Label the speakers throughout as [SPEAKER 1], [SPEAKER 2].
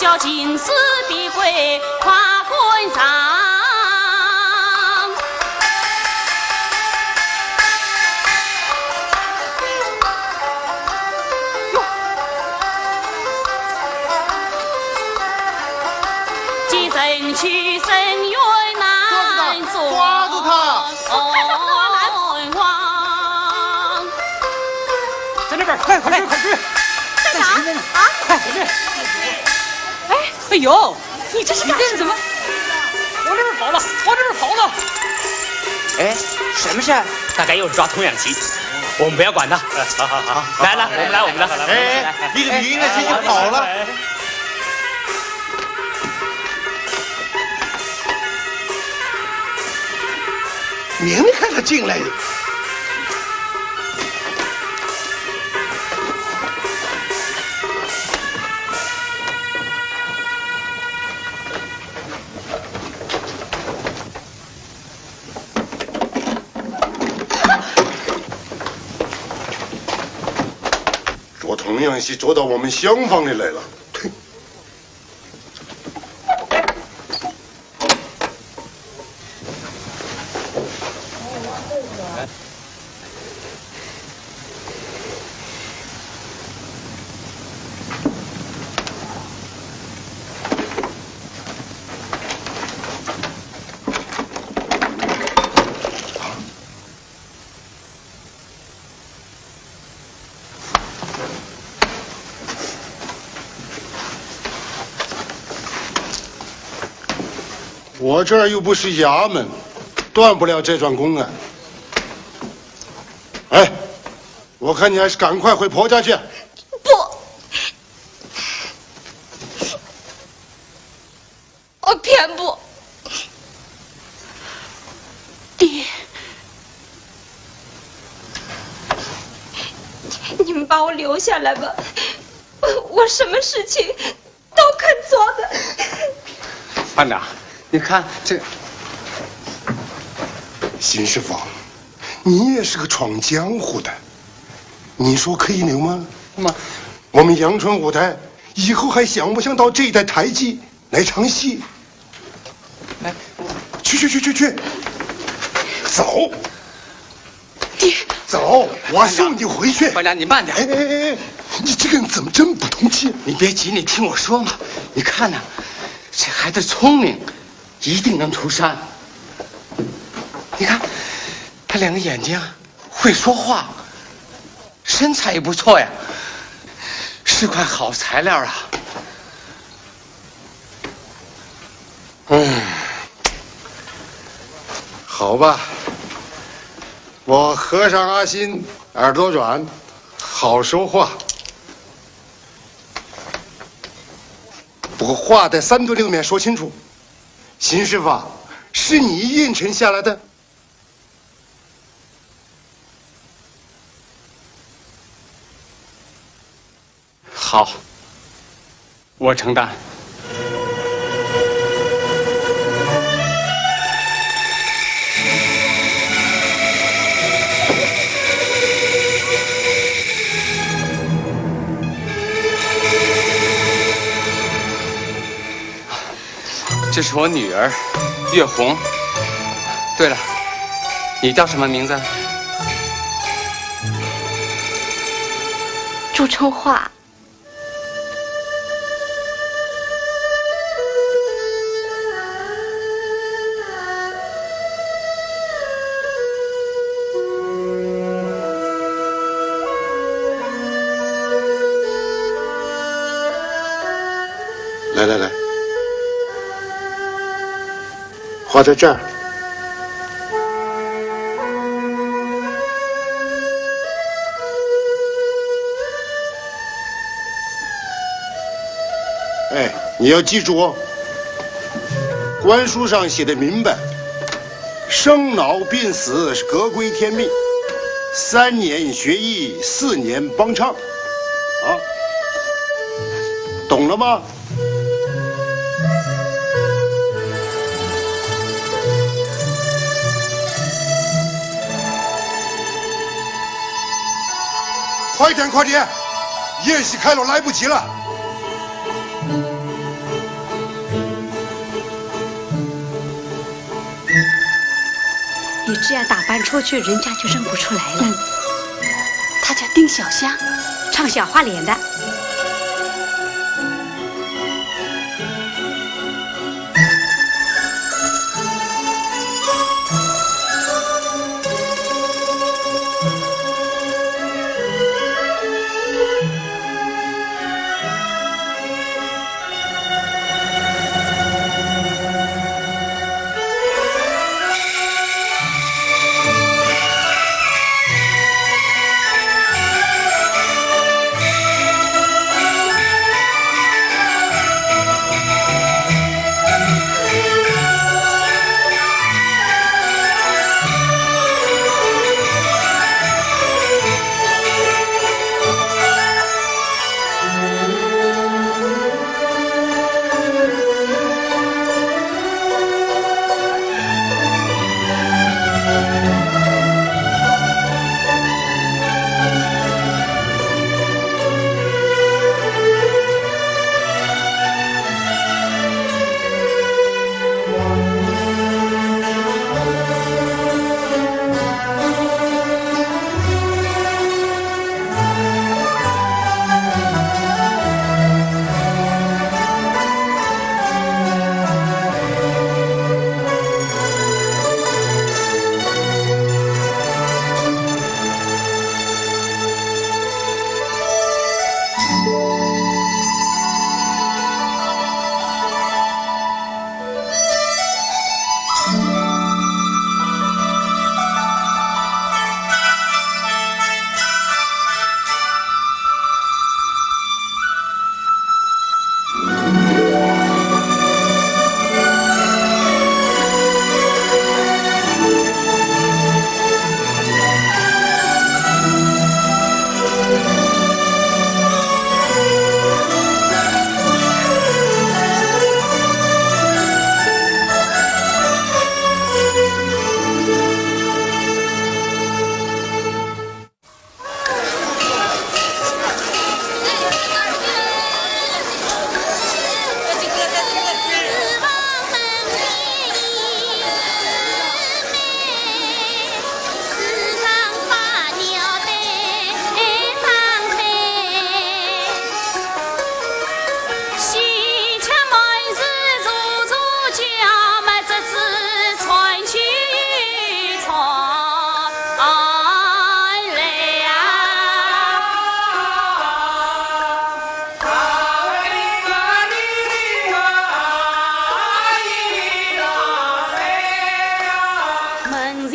[SPEAKER 1] 叫金丝碧桂跨婚上，既争取生源难做，
[SPEAKER 2] 抓住他！
[SPEAKER 1] 王
[SPEAKER 3] 在那边，快追！
[SPEAKER 1] 在哪？啊，
[SPEAKER 3] 快回去！
[SPEAKER 1] 哎呦，你这是干什么？
[SPEAKER 3] 往这边跑了！
[SPEAKER 4] 哎，什么事？
[SPEAKER 3] 大概又是抓童养媳，我们不要管他。好，来，我们来。
[SPEAKER 2] 哎，你应该先去跑了。明明看他进来的。捉童养媳捉到我们厢房里来了。我这儿又不是衙门，断不了这桩公案。哎，我看你还是赶快回婆家去。
[SPEAKER 5] 不，我偏不。
[SPEAKER 1] 爹，
[SPEAKER 5] 你们把我留下来吧，我什么事情都肯做的。
[SPEAKER 3] 班长，你看这。
[SPEAKER 2] 邢师傅，你也是个闯江湖的，你说可以留吗？
[SPEAKER 3] 妈，
[SPEAKER 2] 我们阳春舞台以后还想不想到这一代台记来唱戏？
[SPEAKER 3] 哎，
[SPEAKER 2] 去，走，
[SPEAKER 1] 爹，
[SPEAKER 2] 走，我送你回去。
[SPEAKER 3] 班长，你慢点。
[SPEAKER 2] 哎，你这个人怎么这么不通气？
[SPEAKER 3] 你别急，你听我说嘛。你看呐，这孩子聪明，一定能出山。你看，他两个眼睛会说话，身材也不错呀，是块好材料啊。
[SPEAKER 2] 好吧，我和尚阿新耳朵软，好说话。不过话在三对六面说清楚。邢师傅，是你应承下来的。
[SPEAKER 3] 好，我承担。这是我女儿，月红。对了，你叫什么名字？
[SPEAKER 5] 朱春花。
[SPEAKER 2] 来，画在这儿。哎，你要记住哦，官书上写的明白，生老病死是各归天命，3年学艺，4年帮唱，啊，懂了吗？快点！宴席开了，来不及了。
[SPEAKER 6] 你这样打扮出去，人家就认不出来了。
[SPEAKER 1] 他叫丁小香，
[SPEAKER 6] 唱小花脸的。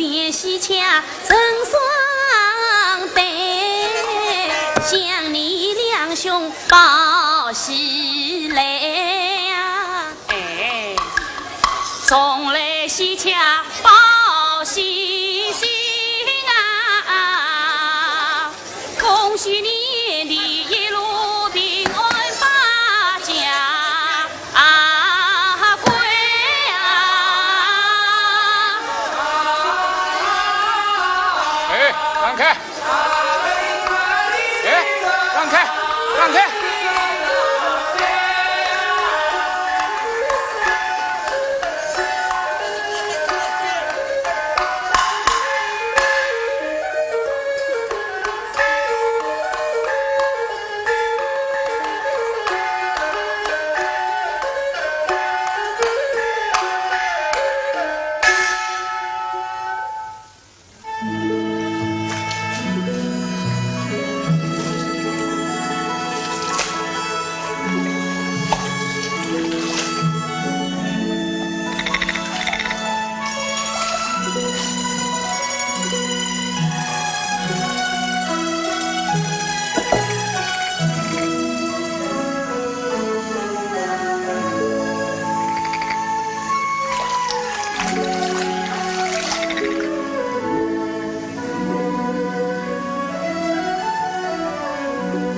[SPEAKER 1] 年喜洽成双对，向你两兄报喜来呀！哎，从来喜洽报喜信啊！恭喜你的一路平安发家归啊！
[SPEAKER 7] 哎，让开！哎，让开！让开！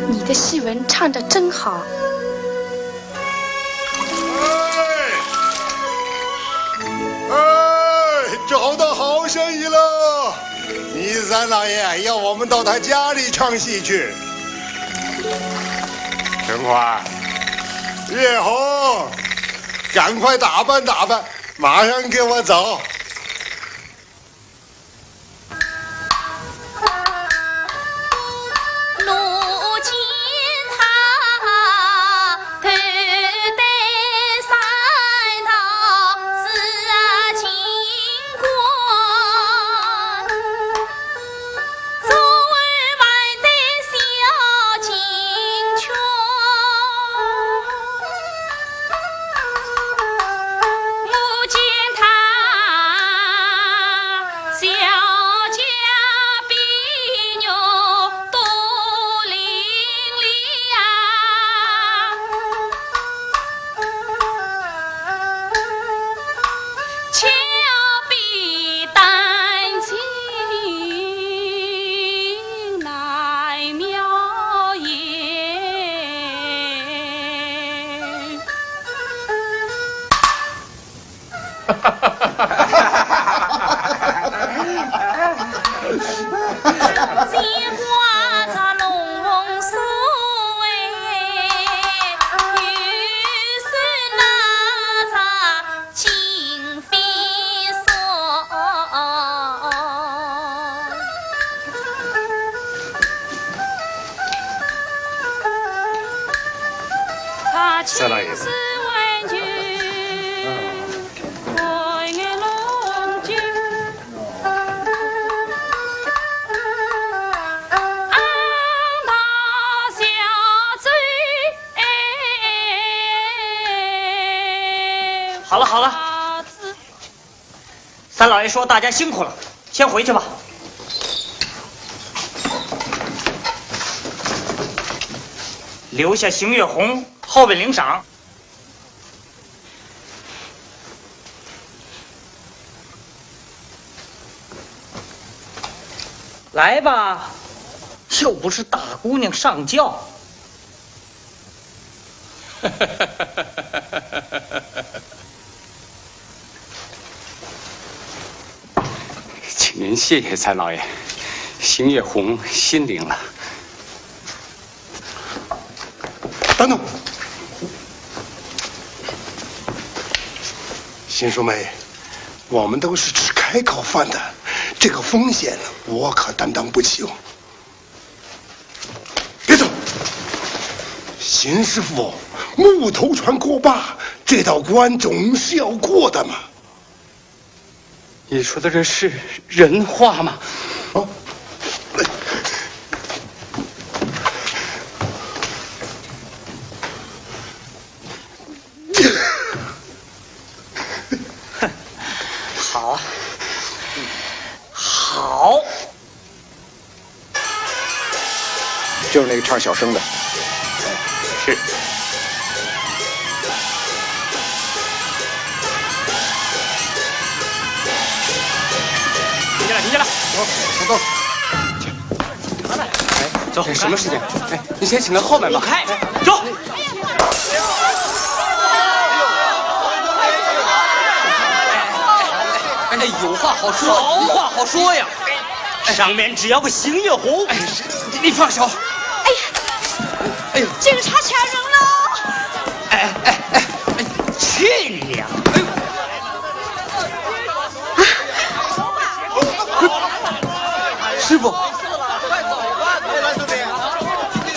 [SPEAKER 6] 你的戏文唱得真好。
[SPEAKER 2] 找到好生意了！倪三老爷要我们到他家里唱戏去。陈花，月红，赶快打扮打扮，马上跟我走。三老爷子，
[SPEAKER 4] 好了好了，三老爷说大家辛苦了，先回去吧。留下邢月红后边领赏。来吧，又不是大姑娘上轿。
[SPEAKER 3] 请您谢谢三老爷，邢月红心领了。
[SPEAKER 2] 等等，新淑梅，我们都是吃开口饭的，这个风险我可担当不起哦。别走，邢师傅，木头船过坝，这道关总是要过的嘛。
[SPEAKER 3] 你说的这是人话吗？
[SPEAKER 2] 哦。
[SPEAKER 4] 好，
[SPEAKER 8] 就是那个唱小生的。
[SPEAKER 4] 是。停下来，
[SPEAKER 8] 走。
[SPEAKER 3] 走，什么事情？哎，你先请到后面吧。
[SPEAKER 4] 开，走。
[SPEAKER 3] 哎，有话好说，
[SPEAKER 4] 有话好说呀。上面只要个星月红。
[SPEAKER 3] 哎，你放手。
[SPEAKER 6] 哎呀，警察抢人了！
[SPEAKER 4] 哎，去你娘！
[SPEAKER 3] 师傅，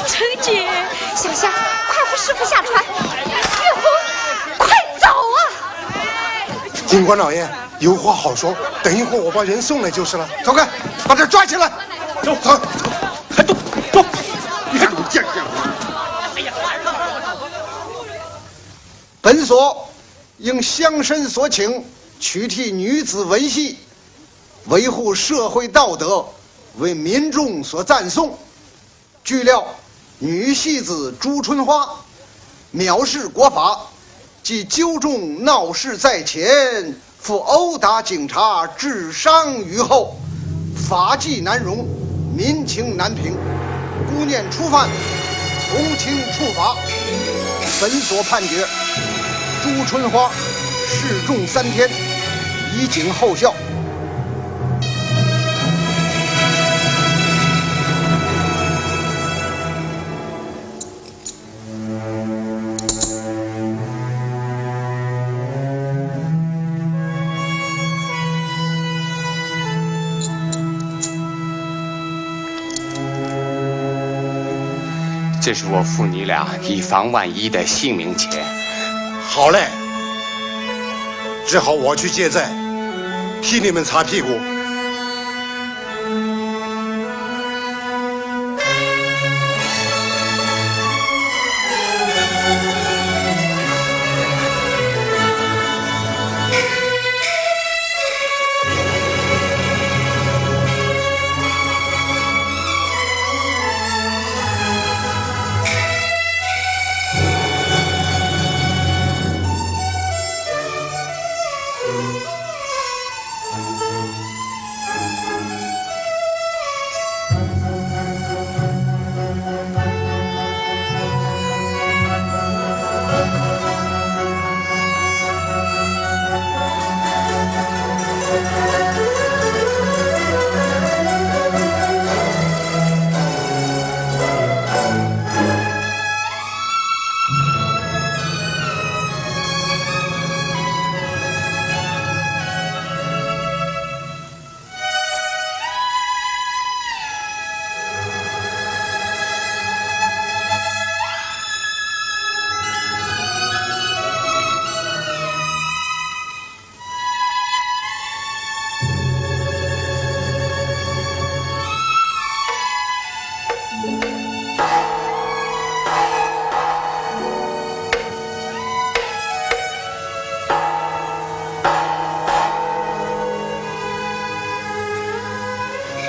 [SPEAKER 6] 陈姐，小夏，快扶师傅下船！月红，快走啊！
[SPEAKER 2] 警官老爷，有话好说，等一会儿我把人送来就是了。走开，把这抓起来！走，
[SPEAKER 3] 还动！你还给我见识！
[SPEAKER 8] 本所应乡绅所请，取缔女子文戏，维护社会道德，为民众所赞颂。据料，女戏子朱春花藐视国法，即纠众闹事在前，复殴打警察，致伤于后，法纪难容，民情难平，姑念初犯，从轻处罚。本所判决，朱春花示众3天，以警后效。
[SPEAKER 3] 这是我付你俩以防万一的性命钱。
[SPEAKER 2] 好嘞，只好我去借债，替你们擦屁股。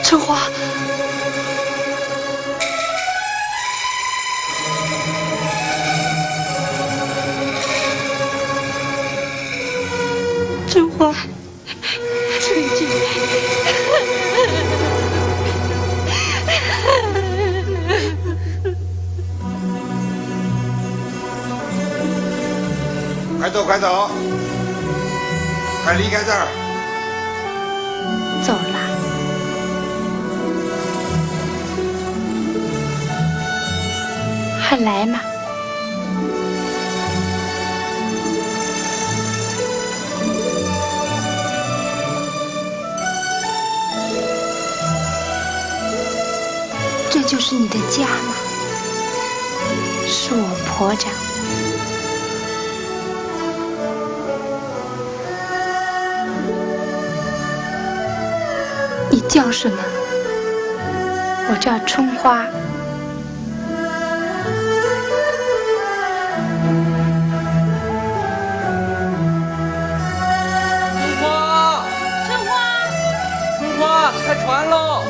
[SPEAKER 6] 春花，春花，春姐，
[SPEAKER 2] 快走，快走，快离开这儿！
[SPEAKER 6] 走了。还来吗？这就是你的家吗？是我婆家。你叫什么？我叫春花。
[SPEAKER 3] 春花，开
[SPEAKER 7] 船喽！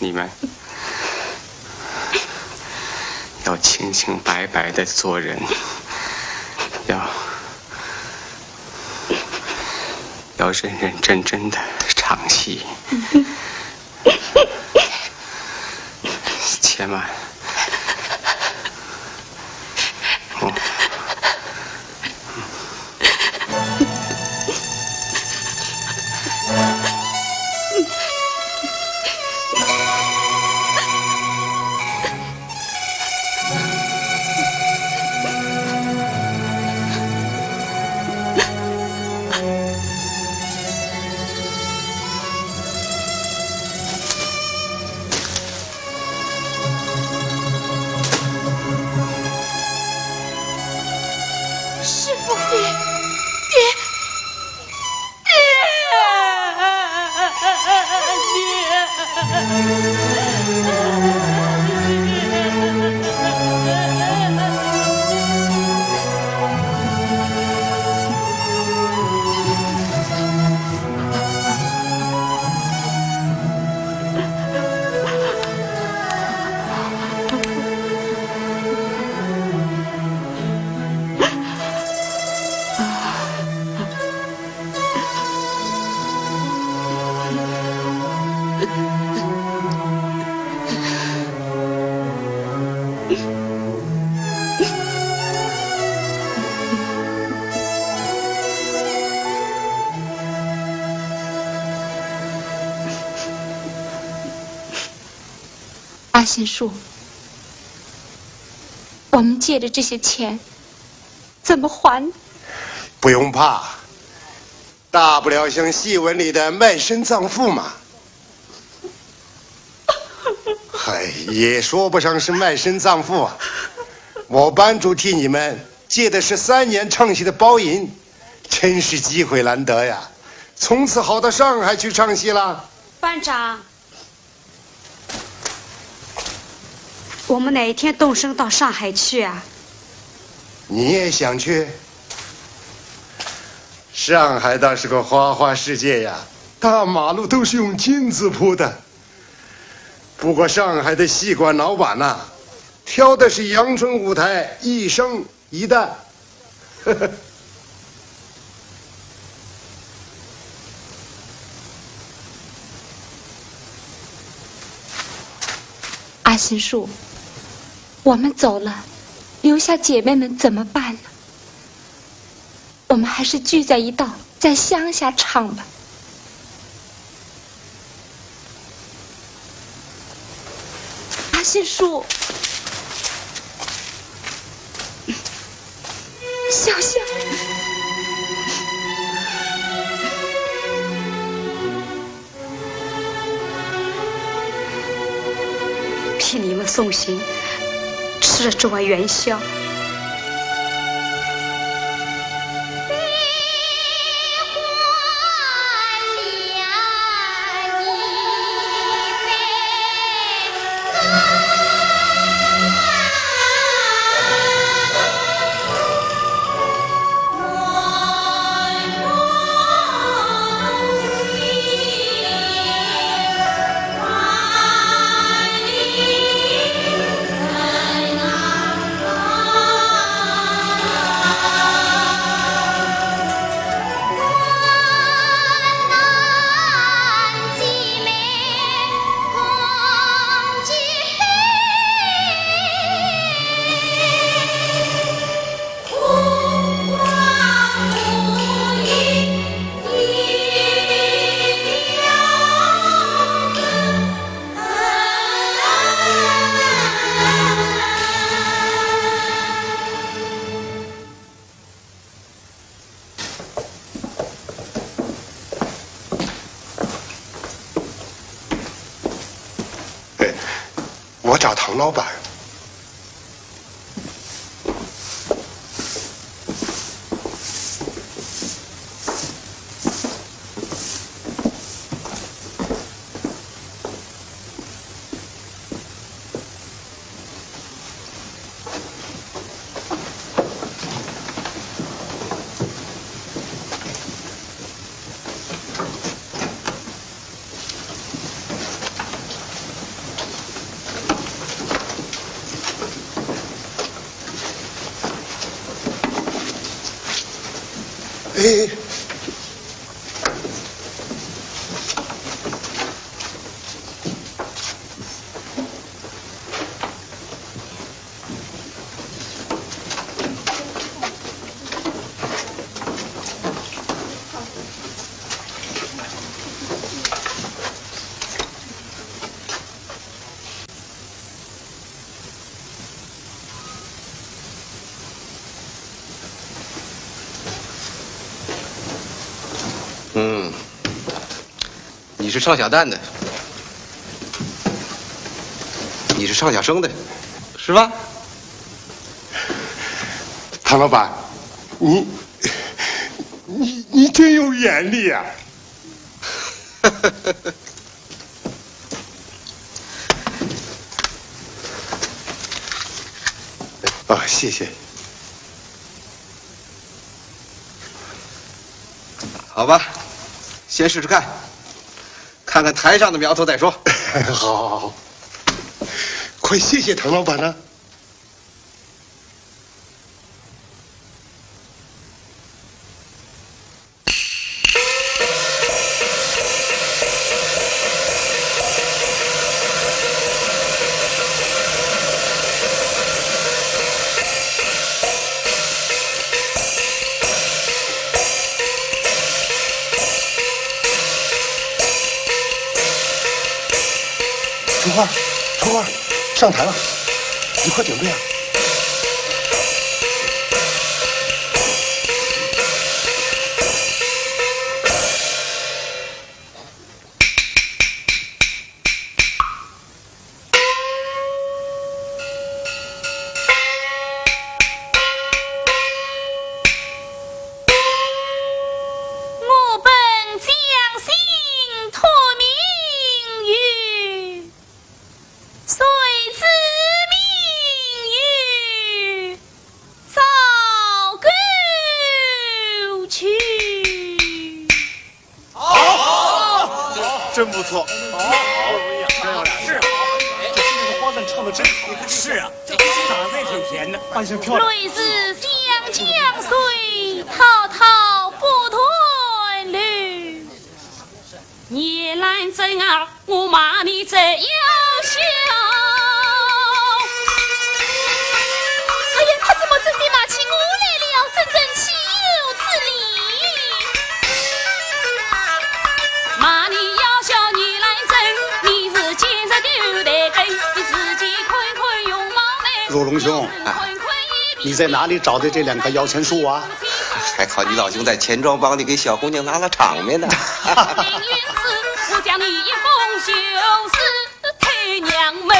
[SPEAKER 3] 你们要清清白白的做人，要认认真真的唱戏，千万。
[SPEAKER 6] 阿信叔，我们借的这些钱怎么还？
[SPEAKER 2] 不用怕，大不了像戏文里的卖身葬父嘛。嗨，也说不上是卖身葬父啊。我班主替你们借的是3年唱戏的包银，真是机会难得呀！从此好到上海去唱戏了。
[SPEAKER 9] 班长，我们哪一天动身到上海去啊？
[SPEAKER 2] 你也想去？上海倒是个花花世界呀，大马路都是用金子铺的。不过上海的戏馆老板呐，挑的是阳春舞台，一生一旦。
[SPEAKER 6] 阿信叔，我们走了，留下姐妹们怎么办呢？我们还是聚在一道，在乡下唱吧。阿信叔，小夏，
[SPEAKER 9] 替你们送行，吃了这碗元宵。
[SPEAKER 2] 我找唐老板。哎，
[SPEAKER 3] 你是唱小旦的，你是唱小生的，是吧？
[SPEAKER 2] 唐老板，你真有眼力啊！啊，谢谢。
[SPEAKER 3] 好吧，先试试看，看看台上的苗头再说。
[SPEAKER 2] 好，快谢谢唐老板呢。春花，春花。上台了，你快准备啊！
[SPEAKER 10] 真不错，
[SPEAKER 4] 好，是啊，这那个花旦唱的真好。是啊，这嗓子也挺甜的，扮相漂亮。
[SPEAKER 1] 类似湘江水，滔滔不退流。夜阑真儿，我骂你这妖笑。哎呀，他怎么真的骂起我来了？真正岂有此理！骂你妖笑，你来真，你是奸贼丢得根，你自己坤坤用毛眉。
[SPEAKER 10] 若龙兄，你在哪里找的这2棵摇钱树啊？
[SPEAKER 11] 还靠你老兄在钱庄帮你给小姑娘拿了场面呢。
[SPEAKER 1] 我将你一封休诗推娘门，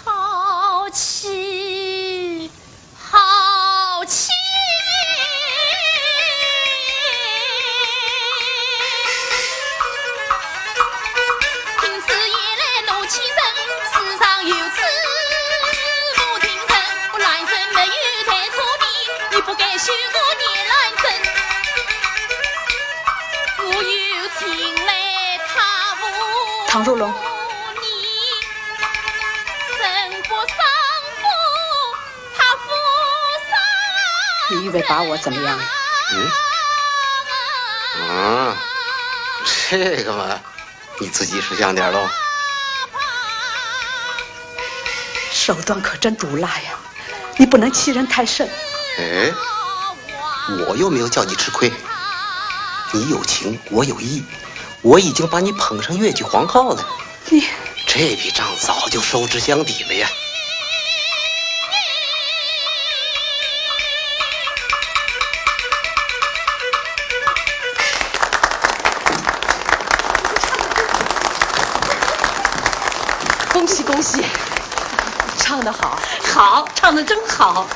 [SPEAKER 1] 好气，好气！平时夜来怒气盛，世上有此不听人。我男生没有太聪明，你不该休过夜来真。我有情来他无
[SPEAKER 9] 唐如龙，你以为把我怎么样？
[SPEAKER 11] 这个嘛，你自己识相点喽。
[SPEAKER 9] 手段可真毒辣呀！你不能欺人太甚。
[SPEAKER 11] 哎，我又没有叫你吃亏。你有情，我有义，我已经把你捧上越剧皇后了。
[SPEAKER 9] 你
[SPEAKER 11] 这笔账早就收支相抵了呀。
[SPEAKER 12] 恭喜恭喜，唱得好，好，唱得真好。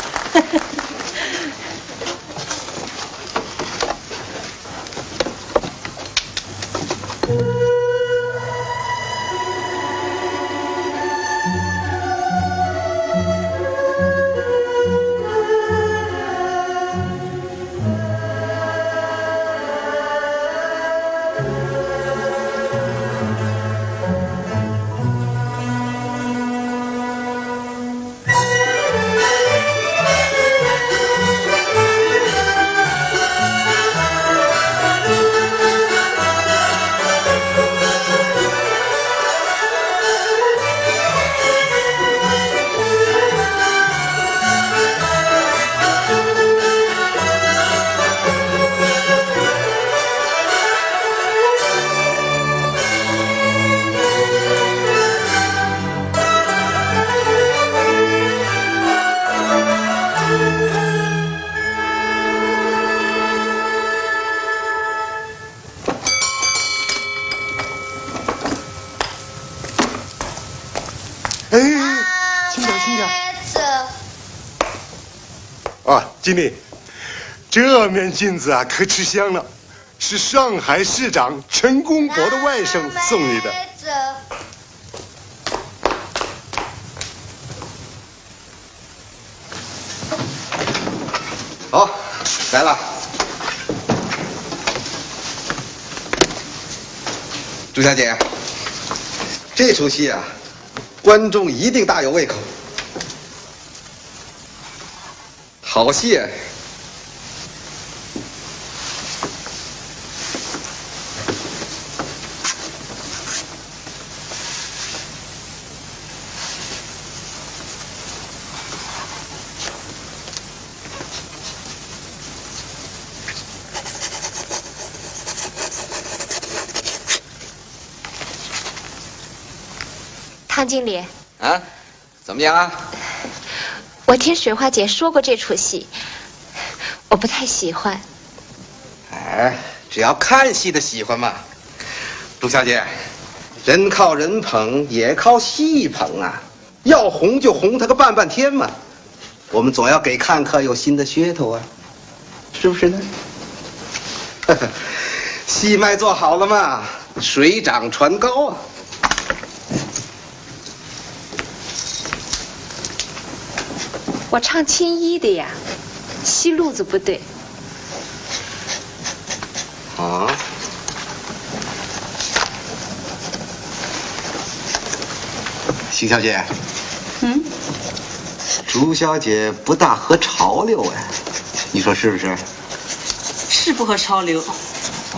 [SPEAKER 2] 经理，这面镜子啊可吃香了，是上海市长陈公博的外甥送你的。
[SPEAKER 8] 好，来了。朱小姐，这出戏啊，观众一定大有胃口。好戏！
[SPEAKER 6] 汤经理
[SPEAKER 13] 啊，怎么样啊？
[SPEAKER 6] 我听水花姐说过这出戏，我不太喜欢。
[SPEAKER 13] 哎，只要看戏的喜欢嘛。朱小姐，人靠人捧，也靠戏捧啊。要红就红他个半天嘛。我们总要给看客有新的噱头啊，是不是呢？戏脉做好了嘛，水涨船高啊。
[SPEAKER 6] 我唱青衣的呀，戏路子不对。
[SPEAKER 13] 啊？邢小姐。
[SPEAKER 9] 嗯。
[SPEAKER 13] 朱小姐不大合潮流哎，你说是不是？
[SPEAKER 9] 是不合潮流。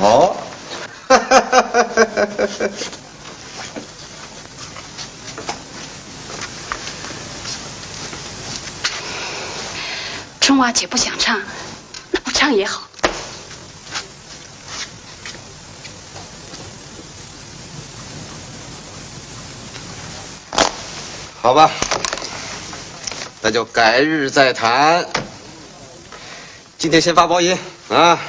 [SPEAKER 13] 哦。
[SPEAKER 9] 春娃姐不想唱，那不唱也好。
[SPEAKER 13] 好吧，那就改日再谈。今天先发包银啊。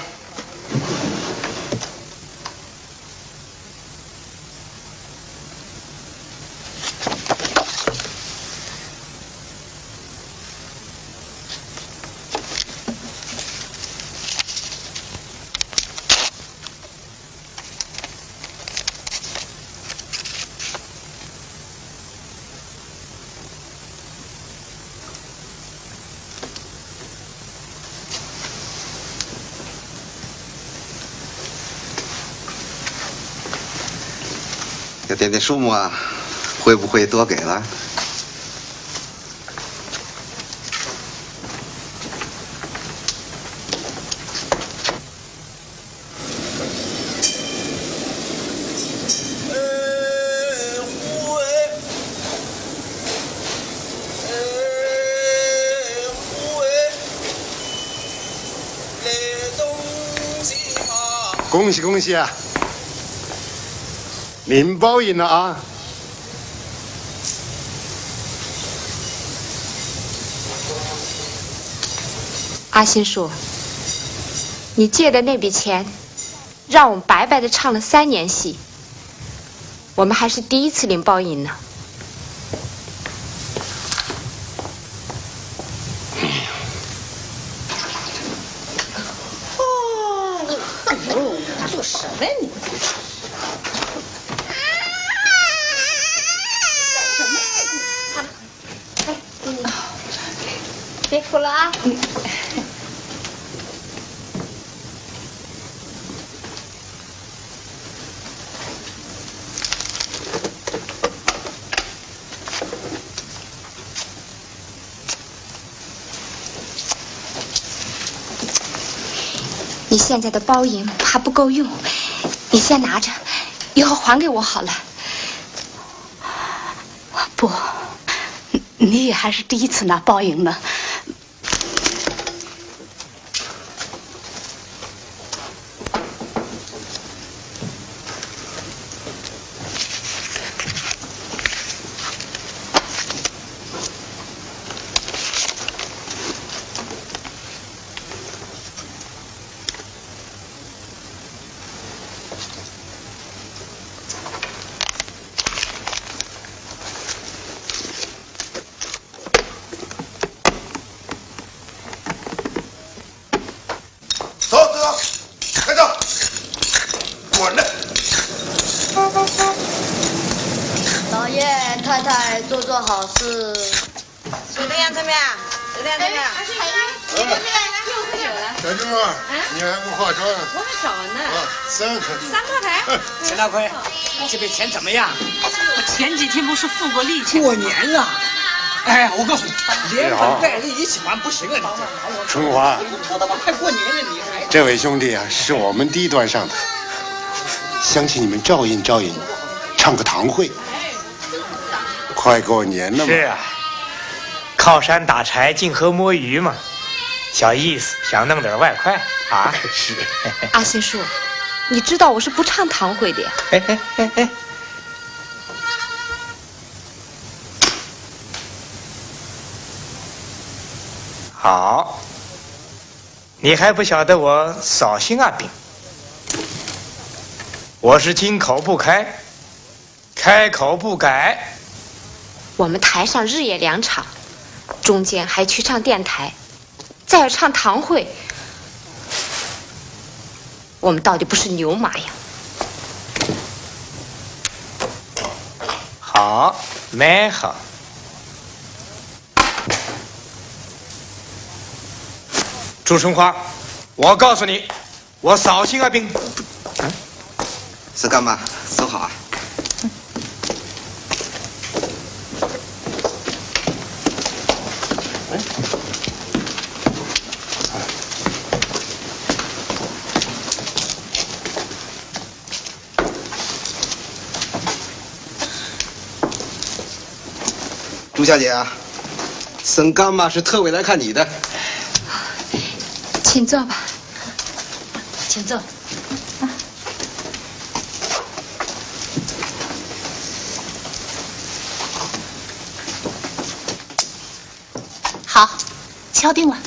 [SPEAKER 13] 要点点数目啊，会不会多给了？
[SPEAKER 2] 恭喜恭喜啊！您包赢了啊！
[SPEAKER 6] 阿新叔，你借的那笔钱，让我们白白的唱了3年戏，我们还是第一次领包银呢。
[SPEAKER 12] 做什么你？
[SPEAKER 6] 别哭了啊！你现在的包银怕不够用，你先拿着，以后还给我好了。
[SPEAKER 9] 不，你也还是第一次拿包银呢。
[SPEAKER 14] 做做好事。
[SPEAKER 12] 怎么样？怎么样？怎么样？怎么样？
[SPEAKER 2] 小舅儿，你还不化妆？
[SPEAKER 12] 我还少呢。
[SPEAKER 2] 3
[SPEAKER 12] 套牌。
[SPEAKER 4] 陈大奎，这笔钱怎么样？
[SPEAKER 9] 我前几天不是付过利钱？
[SPEAKER 4] 过年了。哎，我告诉你，连本带利一起还不行啊！
[SPEAKER 2] 春华，
[SPEAKER 4] 快过年了，你还……
[SPEAKER 2] 这位兄弟啊，是我们低端上的，想请你们照应照应，唱个堂会。快过年了嘛！
[SPEAKER 15] 是啊，靠山打柴，近河摸鱼嘛，小意思，想弄点外快啊！
[SPEAKER 2] 是。
[SPEAKER 6] 阿新叔，你知道我是不唱堂会的呀。
[SPEAKER 15] 好，你还不晓得我扫兴啊兵？我是金口不开，开口不改。
[SPEAKER 6] 我们台上日夜2场，中间还去唱电台，再要唱堂会。我们到底不是牛马呀？
[SPEAKER 15] 好，蛮好。朱春花，我告诉你，我扫兴啊兵。
[SPEAKER 13] 是干嘛？走好啊。朱小姐啊，沈干妈是特委来看你的。
[SPEAKER 6] 请坐吧，
[SPEAKER 12] 请坐。
[SPEAKER 1] 好，敲定了。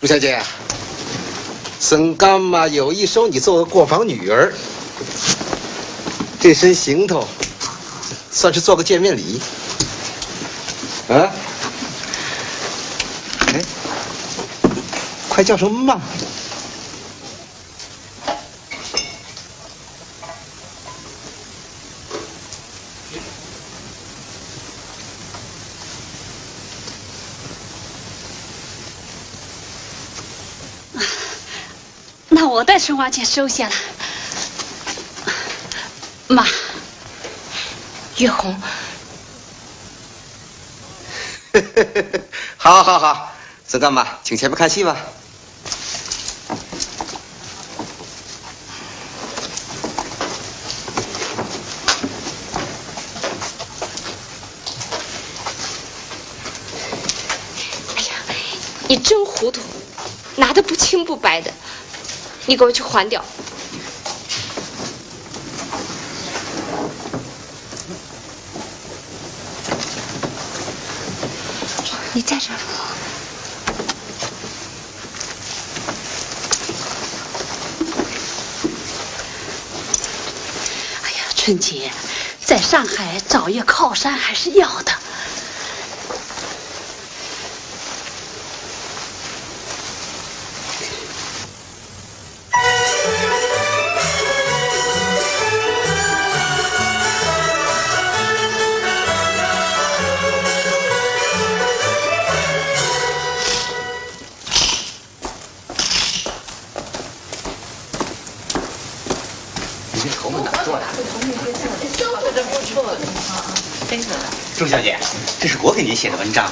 [SPEAKER 13] 朱小姐，沈干妈有意收你做个过房女儿，这身行头算是做个见面礼。啊？哎，快叫什么嘛？
[SPEAKER 9] 那我带春花姐收下了。妈，
[SPEAKER 6] 月红，
[SPEAKER 13] 好，好，好，沈干妈，请前面看戏吧。
[SPEAKER 6] 哎呀，你真糊涂，拿的不清不白的，你给我去还掉。你在这儿。
[SPEAKER 9] 哎呀，春姐，在上海找一个靠山还是要的。
[SPEAKER 11] 朱小姐，这是我给您写的文章。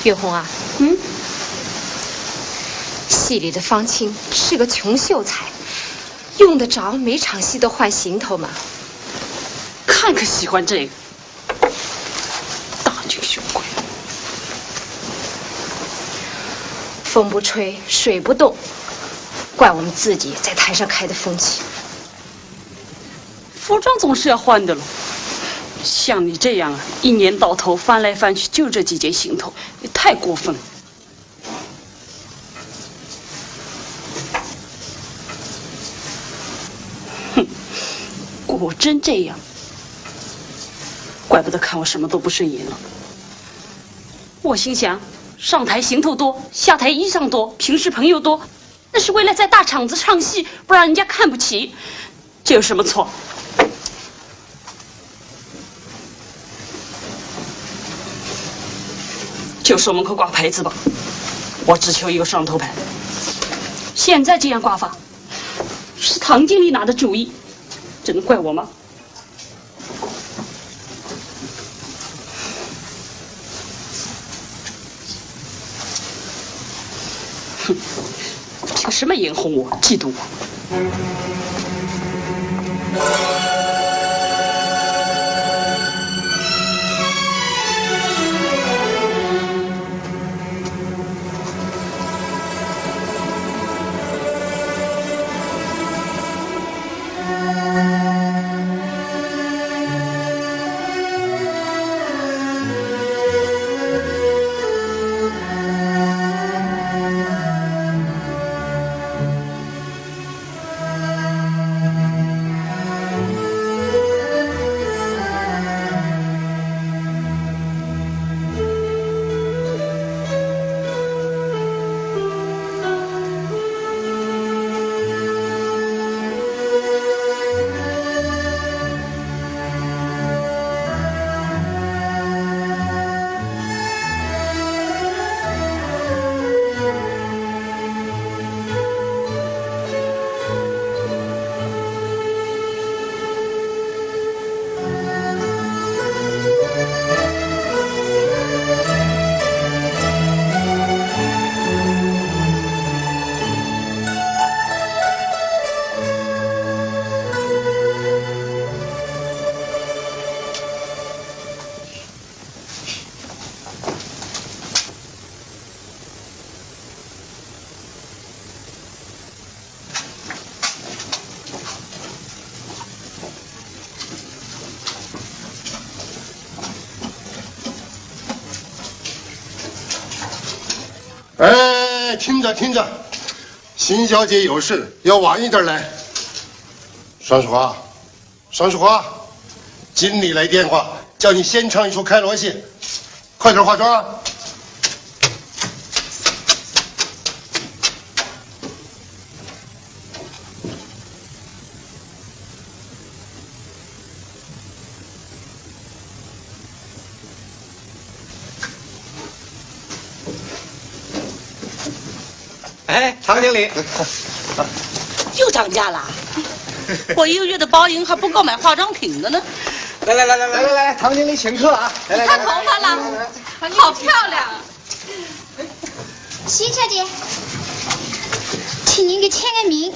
[SPEAKER 6] 月红啊，戏里的方青是个穷秀才，用得着每场戏都换行头吗？
[SPEAKER 9] 看可喜欢这个，大惊小怪。
[SPEAKER 6] 风不吹，水不动，怪我们自己在台上开的风气。
[SPEAKER 9] 服装总是要换的喽。像你这样啊，一年到头翻来翻去就这几件行头，也太过分了。哼，果真这样，怪不得看我什么都不顺眼了。我心想，上台行头多，下台衣裳多，平时朋友多，那是为了在大场子唱戏，不让人家看不起，这有什么错？就守门口挂牌子吧，我只求一个双头牌。现在这样挂法，是唐经理拿的主意，这能怪我吗？哼，凭什么眼红我，嫉妒我？
[SPEAKER 2] 哎，听着听着，邢小姐有事，要晚一点来。双淑华，双淑华，经理来电话，叫你先唱一出开罗戏，快点化妆啊！
[SPEAKER 13] 哎，唐经理，
[SPEAKER 9] 又涨价了，我1个月的包银还不够买化妆品的呢。
[SPEAKER 13] 来，唐经理请客啊！
[SPEAKER 1] 你看头发了，好漂亮。
[SPEAKER 16] 邢小姐，请您给签个名。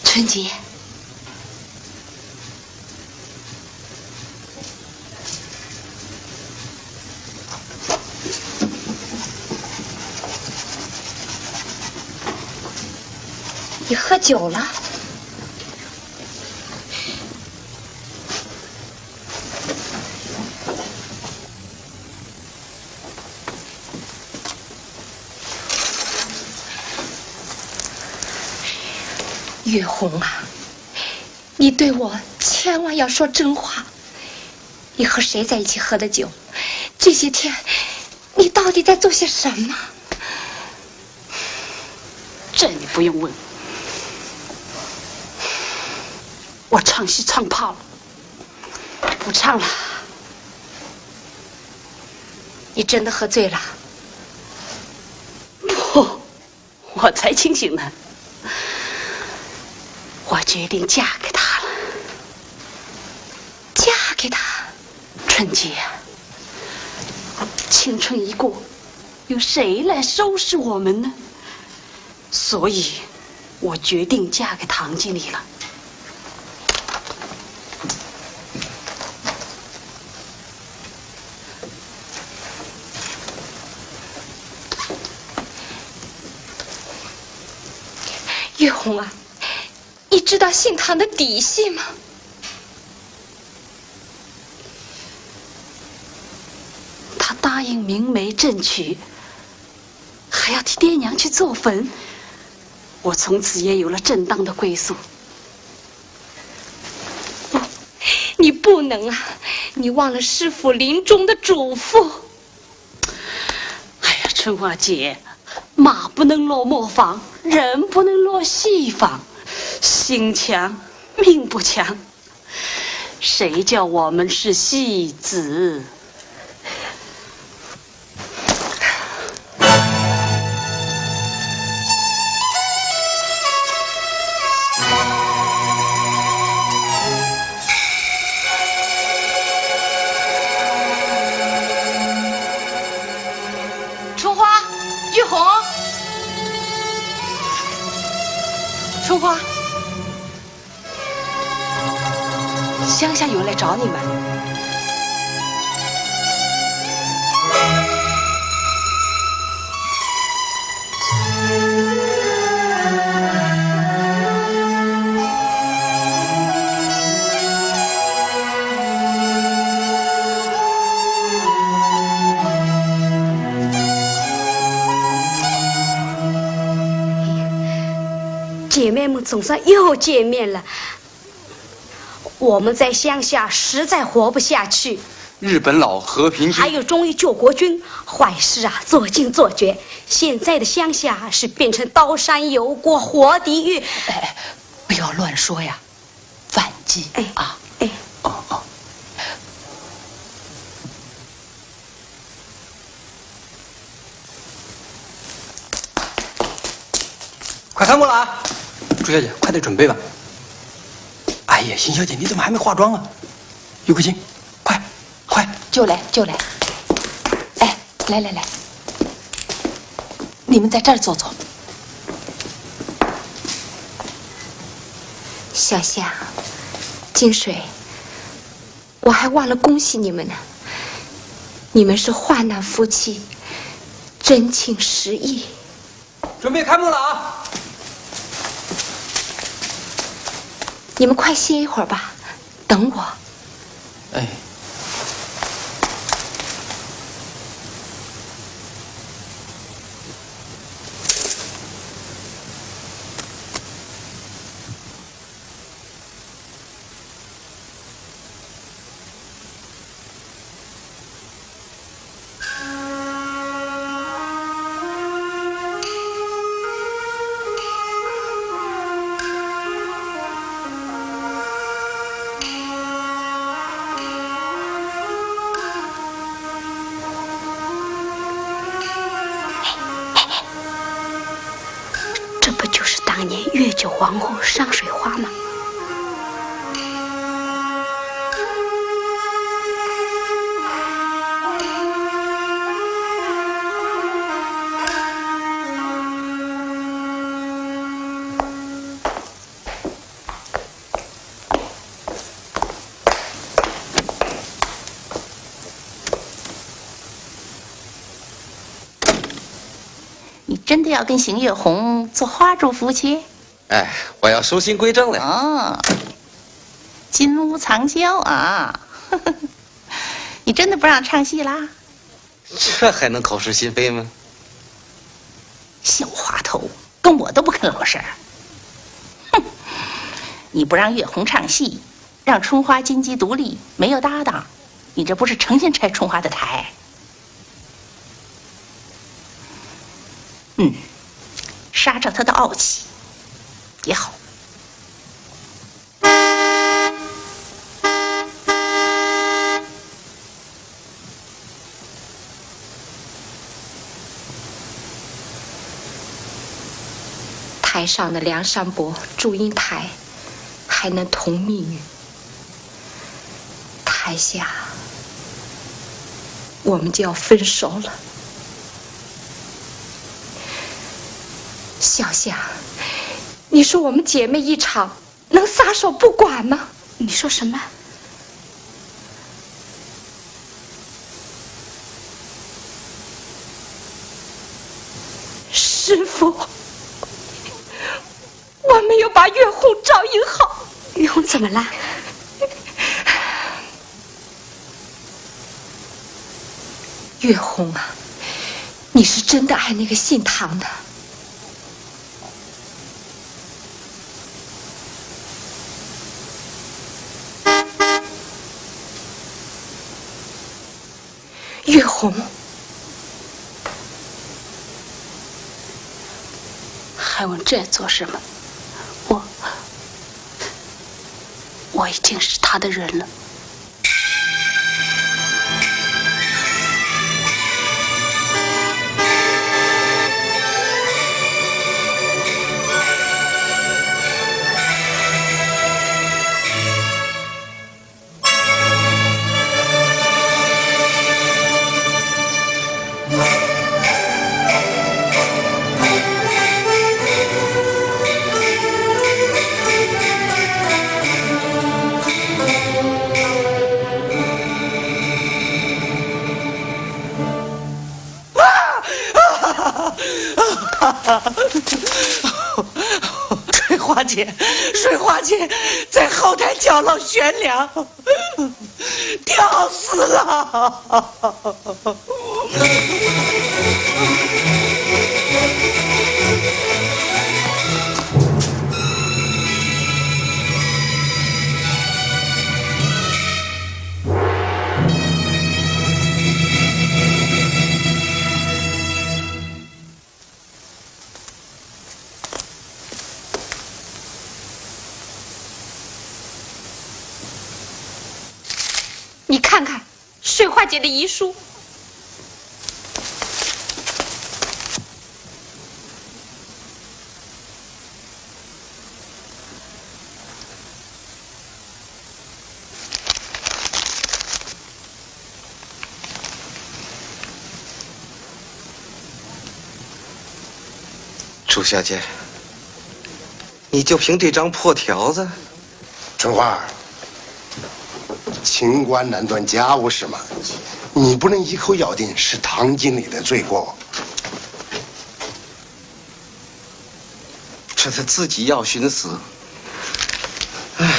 [SPEAKER 12] 春节。
[SPEAKER 5] 你喝酒了？
[SPEAKER 12] 月红啊，你对我千万要说真话。你和谁在一起喝的酒？这些天你到底在做些什么？
[SPEAKER 9] 这你不用问。我唱戏唱怕了，不唱了。
[SPEAKER 12] 你真的喝醉了？
[SPEAKER 9] 不，我才清醒呢。我决定嫁给他了。
[SPEAKER 12] 嫁给他？
[SPEAKER 9] 春节，青春一过，有谁来收拾我们呢？所以，我决定嫁给唐经理了。
[SPEAKER 12] 月红啊，你知道姓唐的底细吗？
[SPEAKER 9] 他答应明媒正娶，还要替爹娘去做坟，我从此也有了正当的归宿。
[SPEAKER 12] 你不能啊！你忘了师傅临终的嘱咐。
[SPEAKER 9] 哎呀，春花姐，马不能落磨坊，人不能落戏坊，心强命不强，谁叫我们是戏子？
[SPEAKER 12] 春花，玉红，春花，
[SPEAKER 9] 乡下有来找你们。
[SPEAKER 5] 姐妹们总算又见面了。我们在乡下实在活不下去，
[SPEAKER 7] 日本佬和平军
[SPEAKER 5] 还有忠义救国军，坏事啊做尽做绝。现在的乡下是变成刀山油锅活地狱。
[SPEAKER 12] 哎，不要乱说呀，反击啊！
[SPEAKER 17] 快开幕了啊！朱小姐，快点准备吧。哎呀，邢小姐，你怎么还没化妆啊？有个心，快！
[SPEAKER 12] 就来。哎，来，你们在这儿坐坐。
[SPEAKER 6] 小夏、金水，我还忘了恭喜你们呢。你们是患难夫妻，真情实意。
[SPEAKER 17] 准备开幕了啊！
[SPEAKER 6] 你们快歇一会儿吧，等我。
[SPEAKER 17] 哎。
[SPEAKER 9] 当年越剧皇后上水花吗？
[SPEAKER 1] 你真的要跟邢月红做花烛夫妻？
[SPEAKER 13] 哎，我要收心归正了。
[SPEAKER 1] 哦，金屋藏娇啊！你真的不让唱戏啦？
[SPEAKER 13] 这还能口是心非吗？
[SPEAKER 1] 小滑头，跟我都不肯老实。哼！你不让月红唱戏，让春花金鸡独立，没有搭档，你这不是诚心拆春花的台？杀着他的傲气也好。
[SPEAKER 6] 台上的梁山伯、祝英台还能同命运，台下我们就要分手了。小夏，你说我们姐妹一场，能撒手不管吗？
[SPEAKER 9] 你说什么？
[SPEAKER 6] 师傅，我没有把月红照应好。
[SPEAKER 9] 月红怎么了？
[SPEAKER 6] 月红啊，你是真的爱那个姓唐的。月红，
[SPEAKER 9] 还问这做什么？我已经是他的人了。
[SPEAKER 18] 水花姐在后台搅了悬梁，吊死了。
[SPEAKER 6] 你看看水花姐的遗书。
[SPEAKER 13] 朱小姐，你就凭这张破条子？
[SPEAKER 2] 春花，清官难断家务事嘛，你不能一口咬定是唐经理的罪过。
[SPEAKER 13] 这他自己要寻死，唉，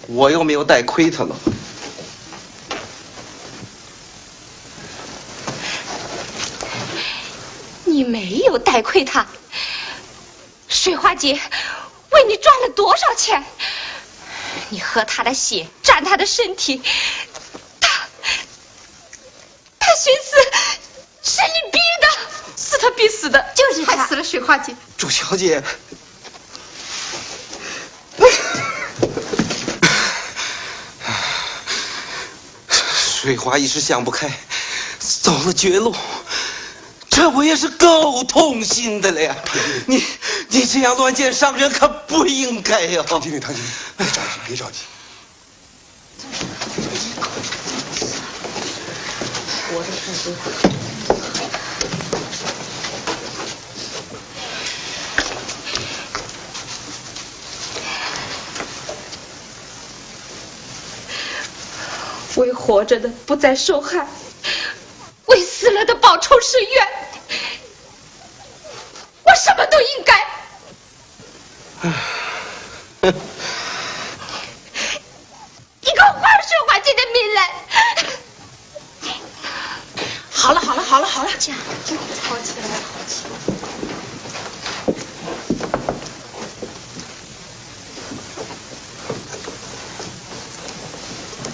[SPEAKER 13] 我又没有带亏他了。
[SPEAKER 12] 你没有带亏他。水花姐为你赚了多少钱？你喝他的血，沾他的身体，他寻思是你逼的，
[SPEAKER 6] 是他逼死的，
[SPEAKER 12] 就是他
[SPEAKER 6] 害死了水花姐。
[SPEAKER 13] 朱小姐，水花一时想不开，走了绝路，这不也是够痛心的了呀？你这样乱箭伤人可不应该呀！
[SPEAKER 2] 唐经理，别着急，别着急。
[SPEAKER 9] 我的太多。
[SPEAKER 5] 为活着的不再受害，为死了的报仇伸冤，我什么都应该。你给我还水花姐的命来！
[SPEAKER 9] 好了，
[SPEAKER 12] 这样好起来了，好起来了。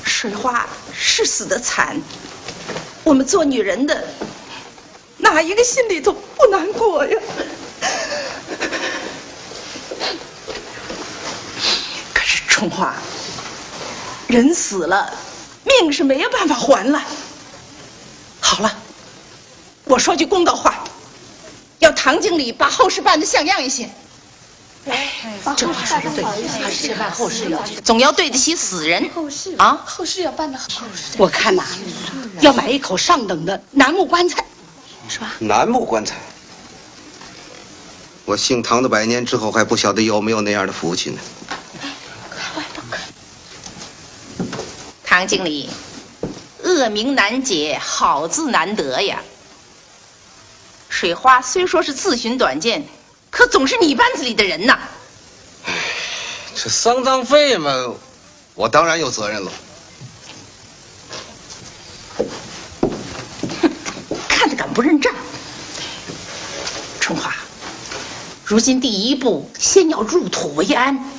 [SPEAKER 18] 水花是死的惨，我们做女人的，哪一个心里头不难过呀？可是春花，人死了，命是没有办法还了。好了，我说句公道话，要唐经理把后事办得像样一些。
[SPEAKER 9] 这话说的对，还是先办后事要紧，总要对得起死人啊！
[SPEAKER 12] 后事要办得好。
[SPEAKER 9] 我看呐，要买一口上等的楠木棺材，
[SPEAKER 12] 是吧？
[SPEAKER 13] 楠木棺材，我姓唐的100年之后还不晓得有没有那样的福气呢。
[SPEAKER 9] 唐经理，恶名难解，好字难得呀。水花虽说是自寻短见，可总是你班子里的人呐。
[SPEAKER 13] 这丧葬费嘛，我当然有责任了。
[SPEAKER 9] 看他敢不认账！春花，如今第一步先要入土为安，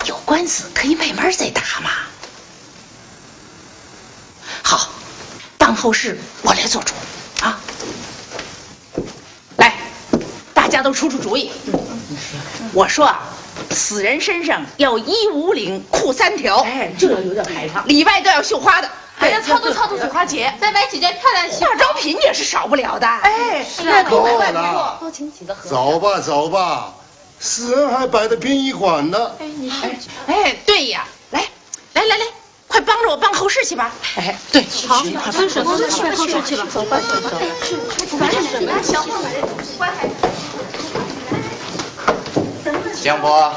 [SPEAKER 9] 有官司可以慢慢再打嘛。好，办后事我来做主啊！来，大家都出主意。我说啊，死人身上要衣无领，裤3条，哎，这有点排场，里外都要绣花的。
[SPEAKER 6] 还要操作水花姐，再买几件漂亮
[SPEAKER 9] 化妆品也是少不了的。哎，
[SPEAKER 2] 够了，
[SPEAKER 6] 多请几个合。
[SPEAKER 2] 走吧，死人还摆得殡仪馆呢。
[SPEAKER 6] 哎，你是？
[SPEAKER 9] 哎，对呀，来，快帮着我办后事去吧。哎，对，
[SPEAKER 6] 好，分手，去办后事去吧。走吧，走。
[SPEAKER 7] 江波，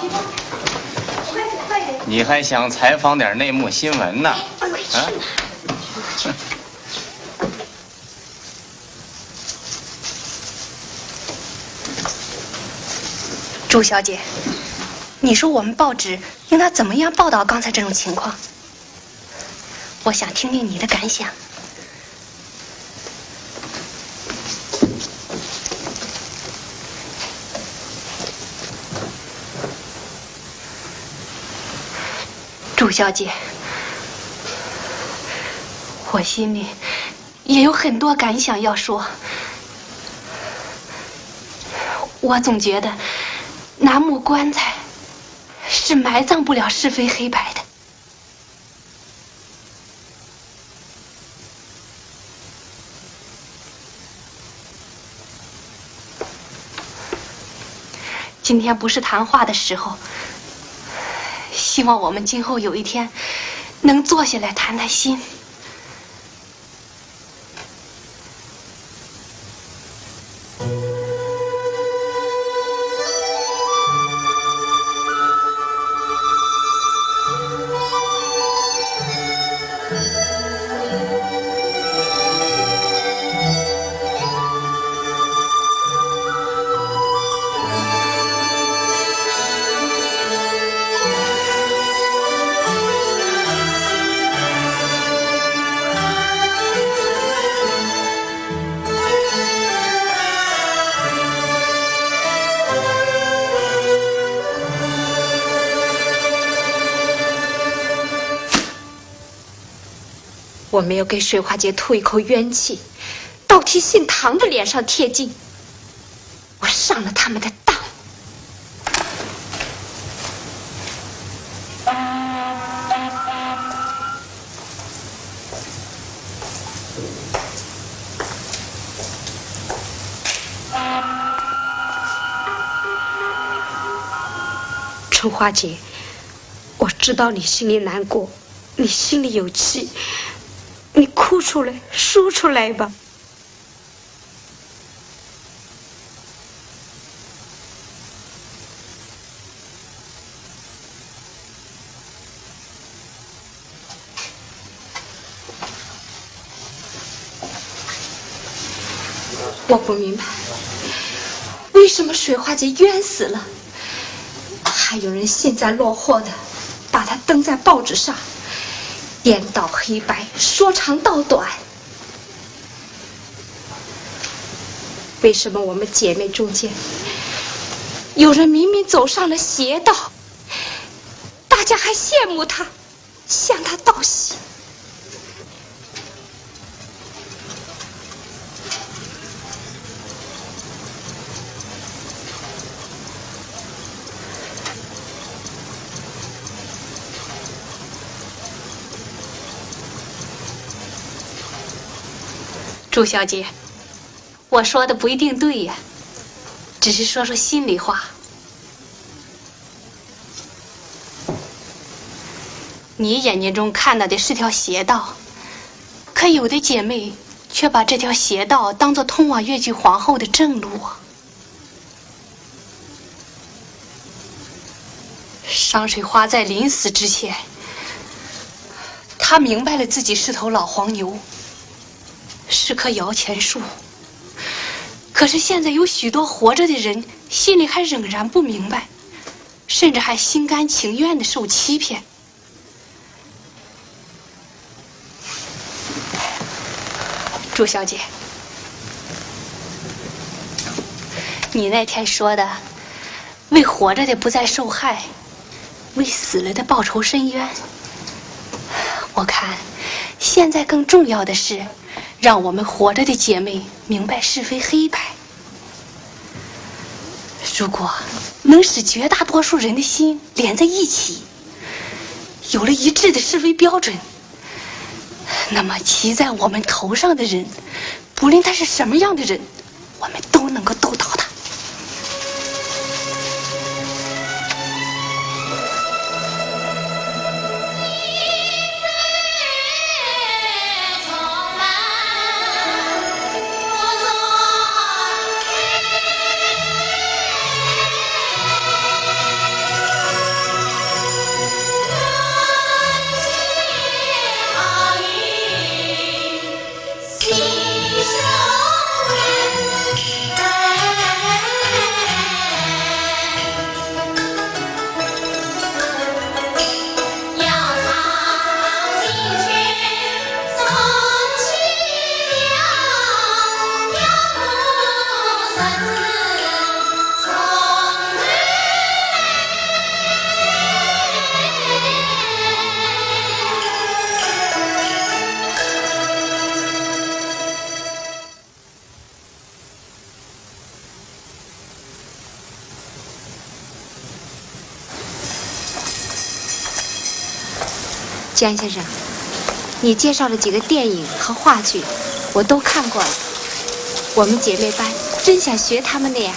[SPEAKER 7] 你还想采访点内幕新闻呢？啊？
[SPEAKER 12] 朱小姐，你说我们报纸应当怎么样报道刚才这种情况？我想听听你的感想。朱小姐，我心里也有很多感想要说。我总觉得楠木棺材是埋葬不了是非黑白的。今天不是谈话的时候，希望我们今后有一天能坐下来谈谈心。
[SPEAKER 6] 我没有给水花姐吐一口冤气，倒替姓唐的脸上贴金。我上了他们的当。春花姐，我知道你心里难过，你心里有气，你哭出来，说出来吧。我不明白，为什么水花姐冤死了，还有人幸灾乐祸的把她登在报纸上，颠倒黑白，说长道短。为什么我们姐妹中间有人明明走上了邪道，大家还羡慕她，向她道喜？
[SPEAKER 9] 朱小姐，我说的不一定对呀，只是说说心里话。你眼睛中看到的是条邪道，可有的姐妹却把这条邪道当作通往越剧皇后的正路啊。商水花在临死之前，她明白了自己是头老黄牛，是棵摇钱树。可是现在有许多活着的人心里还仍然不明白，甚至还心甘情愿地受欺骗。朱小姐，你那天说的为活着的不再受害，为死了的报仇伸冤，我看现在更重要的是让我们活着的姐妹明白是非黑白。如果能使绝大多数人的心连在一起，有了一致的是非标准，那么骑在我们头上的人，不论他是什么样的人，我们都能够斗倒他。
[SPEAKER 6] 江先生，你介绍了几个电影和话剧，我都看过了。我们姐妹班真想学他们那样。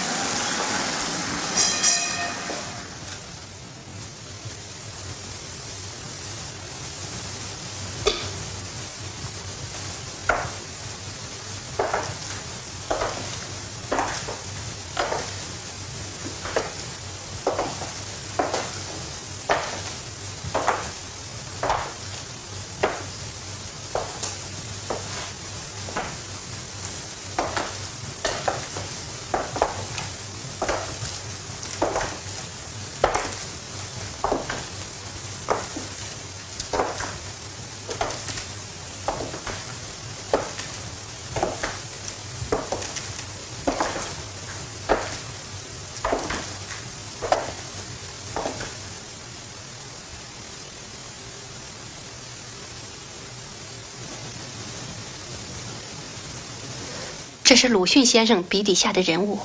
[SPEAKER 12] 这是鲁迅先生笔底下的人物，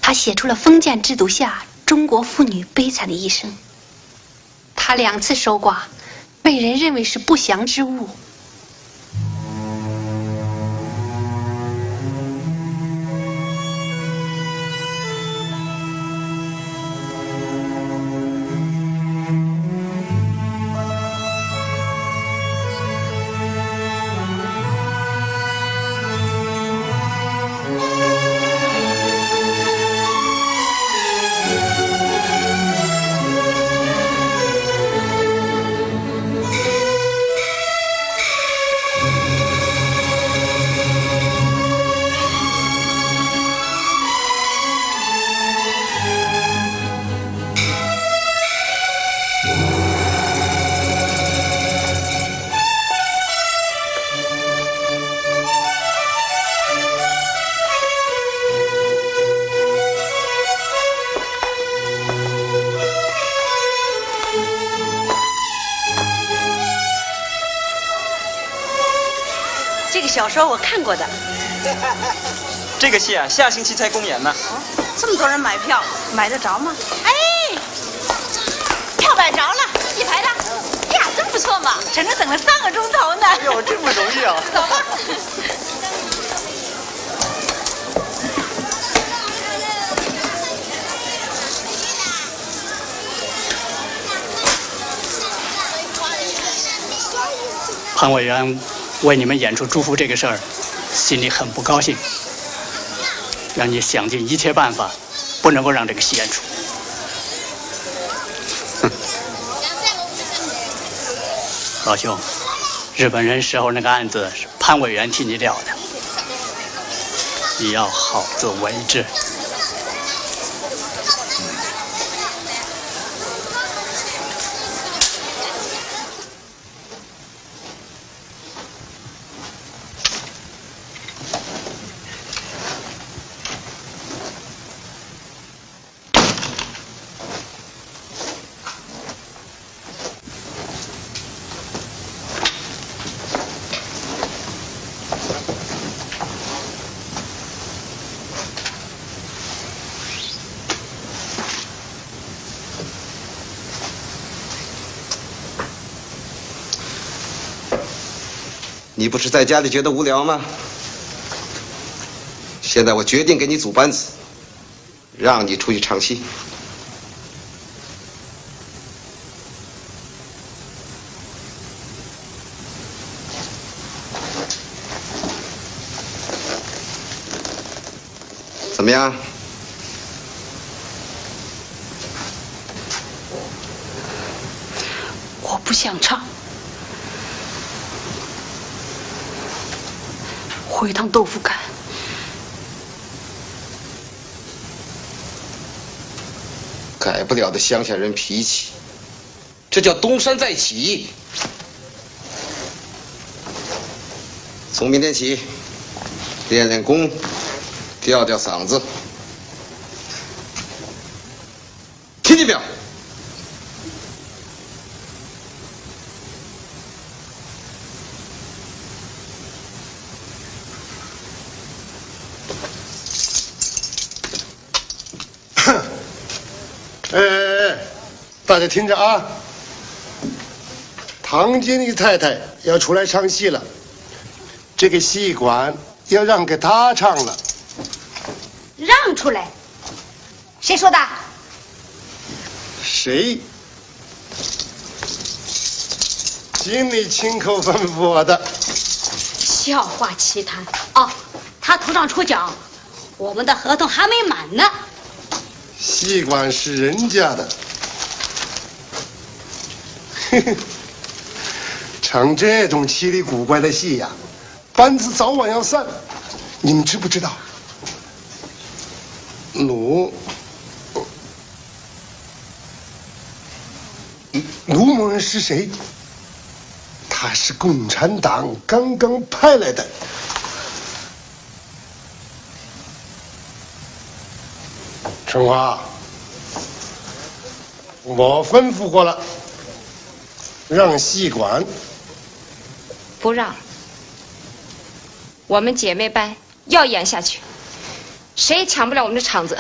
[SPEAKER 12] 他写出了封建制度下中国妇女悲惨的一生。他2次守寡，被人认为是不祥之物。
[SPEAKER 18] 小说我看过的。
[SPEAKER 19] 这个戏啊，下星期才公演呢。
[SPEAKER 18] 这么多人买票，买得着吗？哎，票买着了，一排的。呀，真不错嘛，整整等了3个钟头呢。
[SPEAKER 19] 哎呦，真不容易啊！
[SPEAKER 18] 走吧。
[SPEAKER 17] 潘委员为你们演出祝福这个事儿，心里很不高兴，让你想尽一切办法，不能够让这个戏演出。老兄，日本人时候那个案子是潘委员替你了的，你要好自为之。
[SPEAKER 13] 你不是在家里觉得无聊吗？现在我决定给你组班子，让你出去唱戏。怎么样？
[SPEAKER 9] 我不想唱。回趟豆腐干。
[SPEAKER 13] 改不了的乡下人脾气，这叫东山再起。从明天起，练练功，调调嗓子，听见没有？
[SPEAKER 2] 大家听着啊，唐经理太太要出来唱戏了，这个戏馆要让给她唱了。
[SPEAKER 16] 让出来？谁说的？
[SPEAKER 2] 谁？经理亲口吩咐我的。
[SPEAKER 16] 笑话奇谈哦，他头上出奖，我们的合同还没满呢。
[SPEAKER 2] 戏馆是人家的。唱这种稀里古怪的戏呀，班子早晚要散。你们知不知道？卢某人是谁？他是共产党刚刚派来的。春华，我吩咐过了。让戏馆
[SPEAKER 6] 不让，我们姐妹班要演下去，谁也抢不了我们的场子。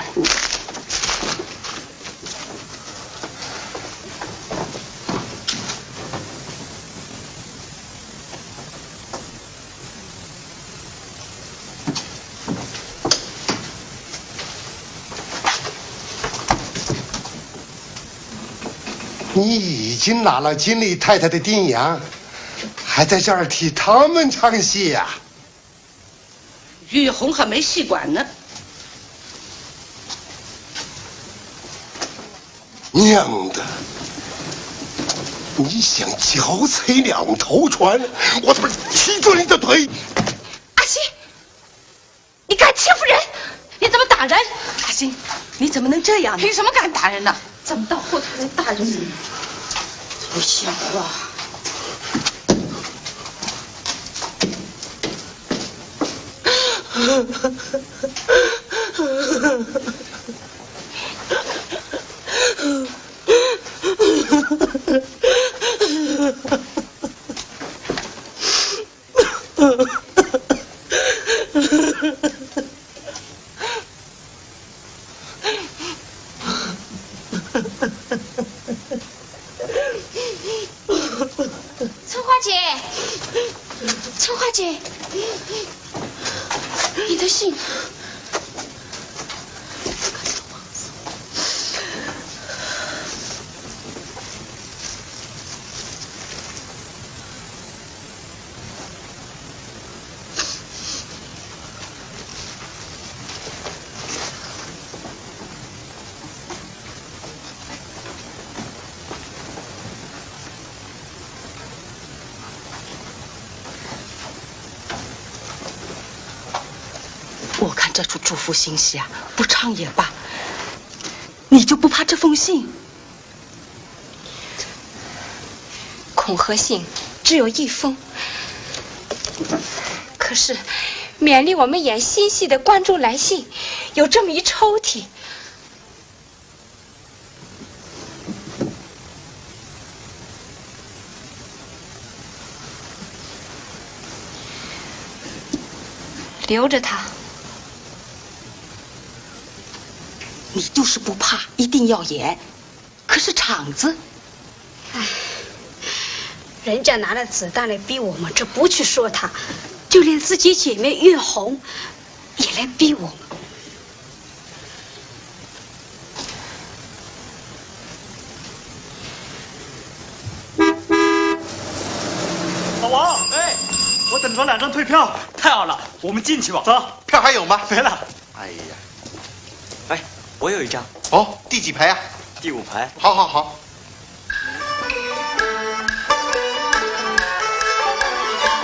[SPEAKER 2] 你已经拿了经理太太的顶洋，还在这儿替他们唱戏呀？
[SPEAKER 18] 玉红还没戏管呢。
[SPEAKER 2] 娘的！你想脚踩两头船，我他妈踢着你的腿！
[SPEAKER 12] 阿星，你敢欺负人？你怎么打人？
[SPEAKER 18] 阿星，你怎么能这样呢？
[SPEAKER 12] 凭什么敢打人呢？
[SPEAKER 18] 怎么到后头来打人呢？不小啊！
[SPEAKER 6] 春花姐，春花姐，你的信。
[SPEAKER 18] 我看这出祝福信息啊，不唱也罢。你就不怕这封信？
[SPEAKER 6] 恐吓信只有一封，可是勉励我们演新戏的观众来信有这么一抽屉。留着它。
[SPEAKER 18] 你就是不怕，一定要演。可是场子，
[SPEAKER 16] 唉，人家拿了子弹来逼我们，这不去说他，就连自己姐妹月红也来逼我们。
[SPEAKER 4] 老王，哎，我等着2张退票，太好了，我们进去吧。走，
[SPEAKER 11] 票还有吗？
[SPEAKER 4] 没了。
[SPEAKER 11] 哎呀，
[SPEAKER 19] 哎，我有一张。
[SPEAKER 11] 哦，第几排呀？
[SPEAKER 19] 第5排。
[SPEAKER 11] 好好好。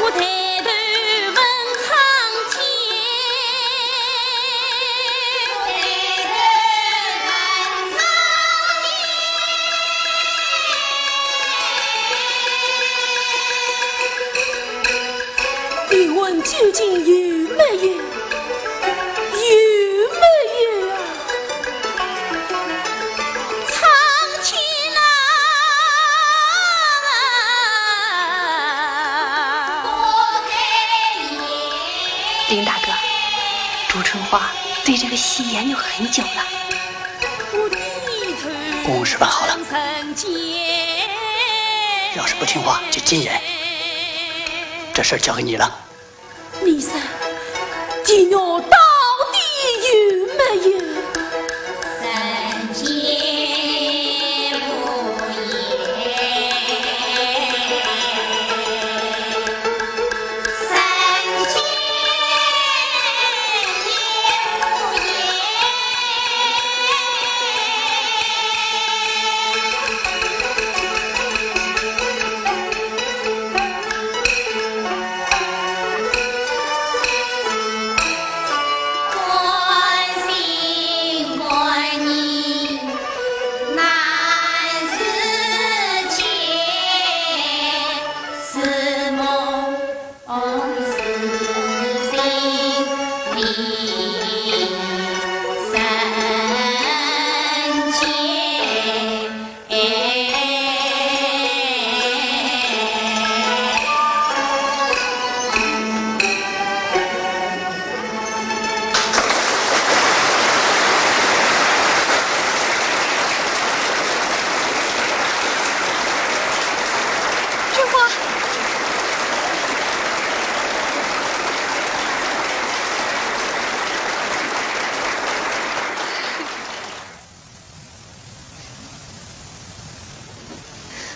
[SPEAKER 1] 我抬头问苍天，
[SPEAKER 9] 你问究竟有没有？有没有啊？
[SPEAKER 1] 苍天
[SPEAKER 12] 林大哥，朱春花对这个戏研究很久了。
[SPEAKER 17] 公事办好了，要是不听话就禁演。这事儿交给你了。
[SPEAKER 9] 李三，金鸟到底有没有？
[SPEAKER 1] 三界无言，三界无言。关心。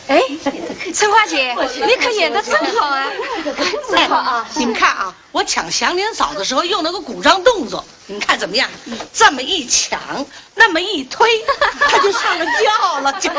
[SPEAKER 16] 哎，春花姐，你可演的真好啊！
[SPEAKER 18] 真好啊！你们看啊，我抢祥林嫂的时候用那个鼓掌动作，你们看怎么样？这么一抢，那么一推，他就上了轿了，就。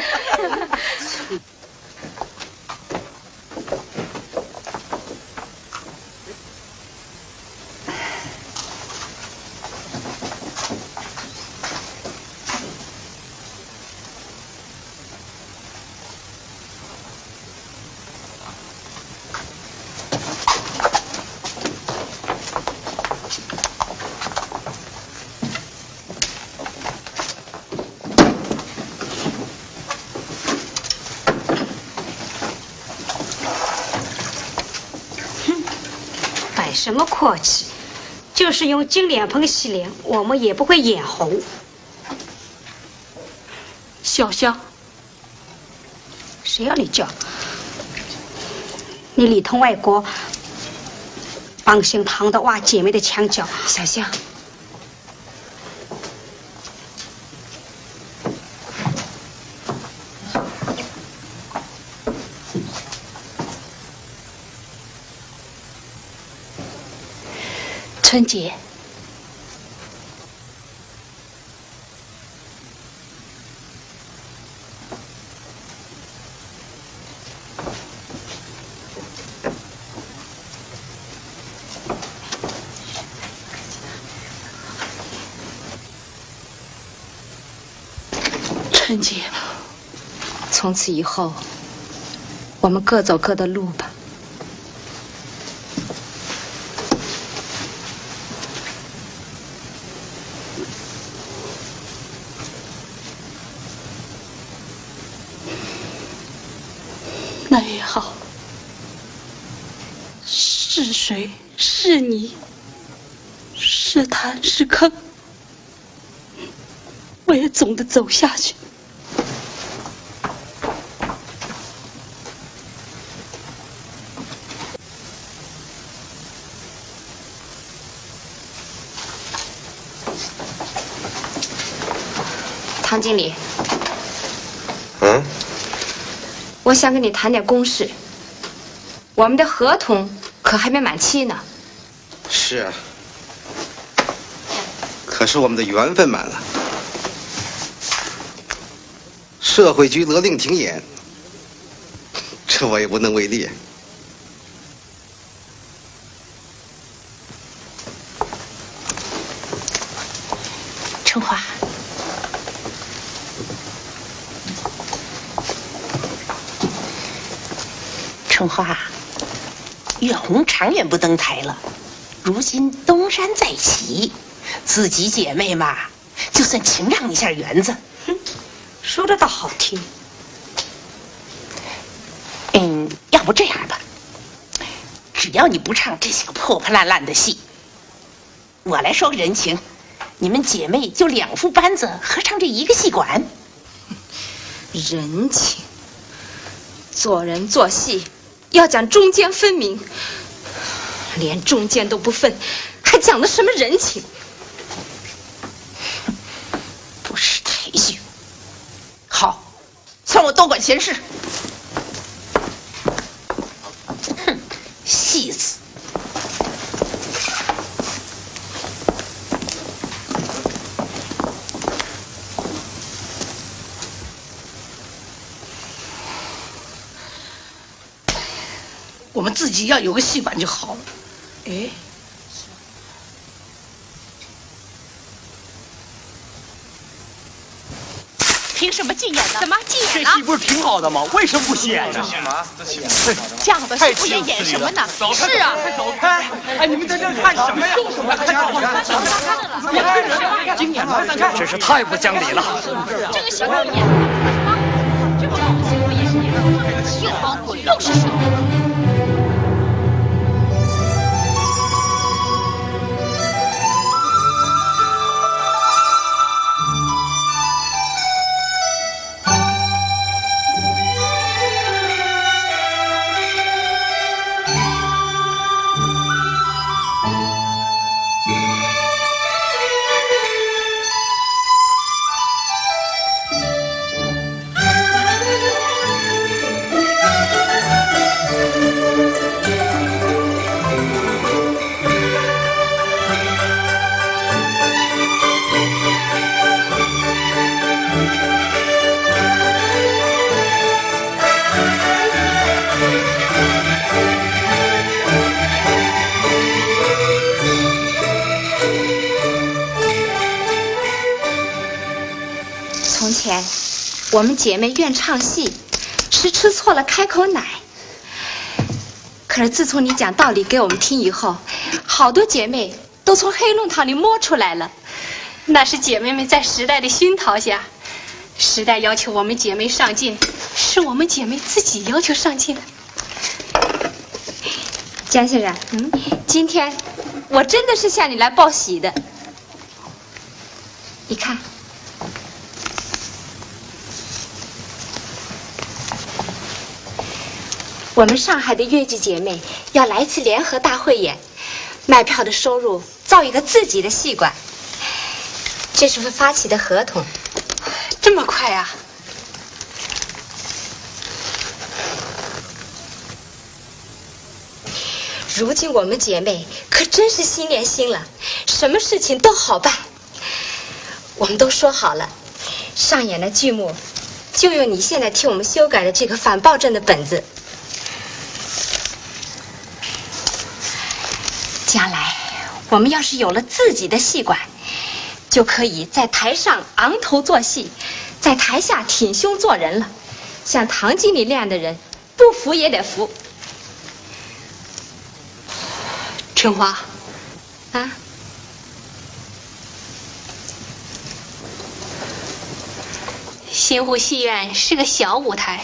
[SPEAKER 16] 什么客气，就是用金脸盆洗脸，我们也不会眼红。
[SPEAKER 9] 小香，
[SPEAKER 16] 谁要你叫？你里头外国帮姓唐的挖姐妹的墙角。
[SPEAKER 6] 小香，
[SPEAKER 9] 春姐，春姐，
[SPEAKER 6] 从此以后，我们各走各的路吧。
[SPEAKER 9] 那也好，是水是泥，是潭是坑，我也总得走下去。
[SPEAKER 6] 唐经理，
[SPEAKER 12] 我想跟你谈点公事。我们的合同可还没满期呢。
[SPEAKER 13] 是啊，可是我们的缘分满了。社会局勒令停演，这我也无能为力。
[SPEAKER 18] 春花。春花，月红长远不登台了，如今东山再起，自己姐妹嘛，就算情让一下园子。
[SPEAKER 16] 说的倒好听。
[SPEAKER 18] 要不这样吧，只要你不唱这些个破破烂烂的戏，我来说个人情，你们姐妹就2副班子合唱这一个戏馆。
[SPEAKER 12] 人情，做人做戏要讲中间分明，连中间都不分，还讲的什么人情？
[SPEAKER 18] 不识抬举。好，算我多管闲事。哼，戏子。我们自己要有个戏馆就好了。哎，凭什么禁演呢？
[SPEAKER 16] 怎么禁演了？
[SPEAKER 4] 这戏不是挺好的吗？为什么不演呢？
[SPEAKER 16] 这样的戏不演演什么呢？是啊，
[SPEAKER 4] 快走开！哎，你们在这看什么呀？今年真是太不讲理了。
[SPEAKER 1] 这个戏不演，这个戏不演，又黄鬼又是什么？
[SPEAKER 6] 我们姐妹愿唱戏，是吃错了开口奶。可是自从你讲道理给我们听以后，好多姐妹都从黑弄堂里摸出来了。
[SPEAKER 12] 那是姐妹们在时代的熏陶下，时代要求我们姐妹上进，是我们姐妹自己要求上进的。
[SPEAKER 6] 江先生，今天我真的是向你来报喜的。你看，我们上海的越剧姐妹要来一次联合大汇演，卖票的收入造一个自己的戏馆，这是会发起的合同。
[SPEAKER 12] 这么快啊？
[SPEAKER 6] 如今我们姐妹可真是心连心了，什么事情都好办。我们都说好了，上演的剧目就用你现在替我们修改的这个反暴政的本子。将来我们要是有了自己的戏馆，就可以在台上昂头做戏，在台下挺胸做人了。像唐经理那样的人，不服也得服。
[SPEAKER 12] 春花，
[SPEAKER 6] 啊，
[SPEAKER 12] 新湖戏院是个小舞台，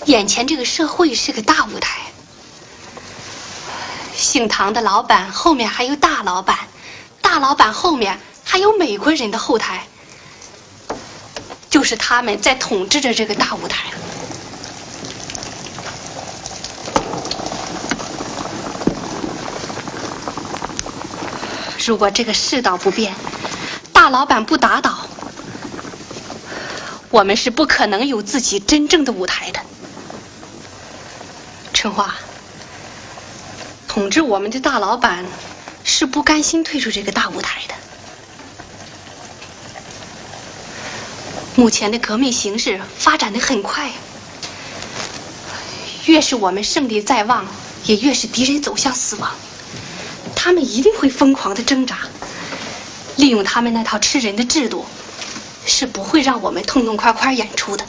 [SPEAKER 12] 眼前这个社会是个大舞台。姓唐的老板后面还有大老板，大老板后面还有美国人的后台，就是他们在统治着这个大舞台。如果这个世道不变，大老板不打倒，我们是不可能有自己真正的舞台的。春花，统治我们的大老板是不甘心退出这个大舞台的。目前的革命形势发展得很快，越是我们胜利在望，也越是敌人走向死亡。他们一定会疯狂地挣扎，利用他们那套吃人的制度，是不会让我们痛痛快快演出的。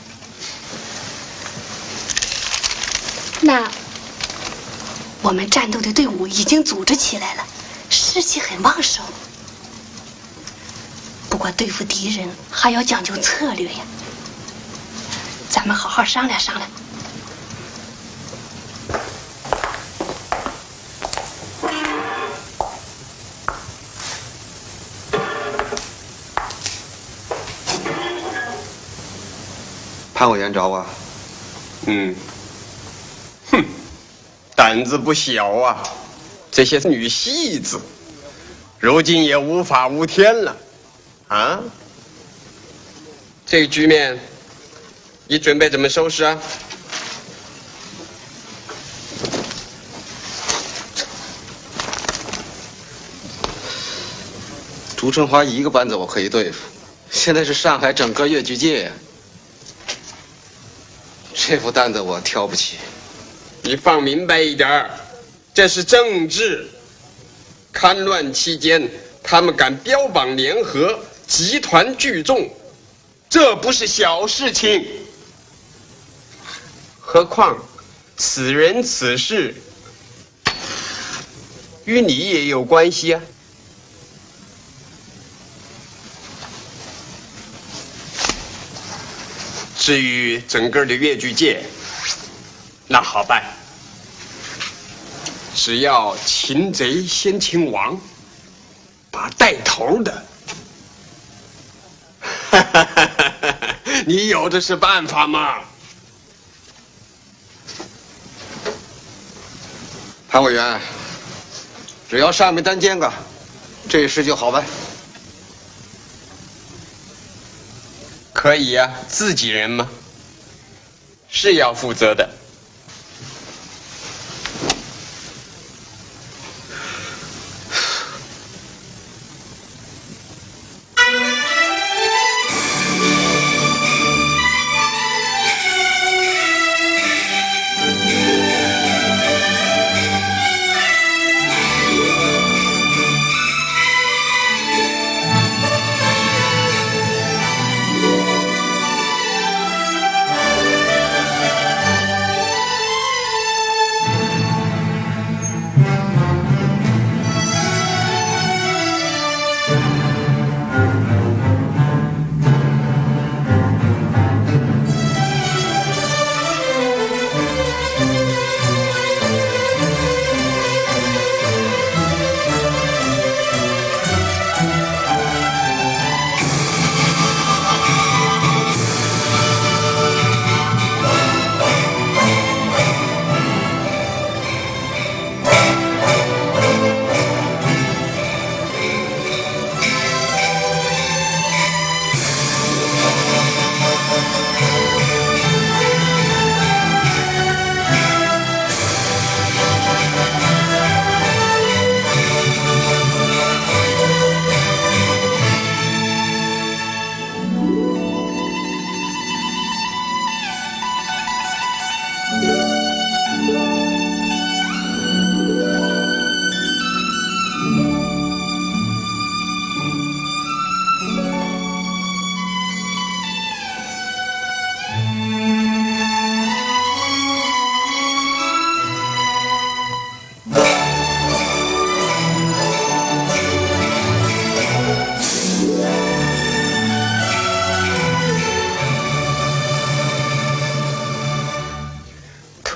[SPEAKER 12] 那我们战斗的队伍已经组织起来了，士气很旺盛。不过对付敌人还要讲究策略呀，咱们好好商量商量。
[SPEAKER 13] 潘委员找我。
[SPEAKER 20] 胆子不小啊！这些女戏子，如今也无法无天了，啊！这个局面，你准备怎么收拾啊？
[SPEAKER 13] 朱春华一个班子我可以对付，现在是上海整个越剧界呀，这副担子我挑不起。
[SPEAKER 20] 你放明白一点，这是政治。戡乱期间，他们敢标榜联合，集团聚众，这不是小事情。何况，此人此事，与你也有关系啊。至于整个的越剧界，那好办，只要擒贼先擒王，把带头的，你有的是办法嘛。
[SPEAKER 13] 潘委员，只要上面担肩个，这事就好办。
[SPEAKER 20] 可以呀，自己人嘛，是要负责的。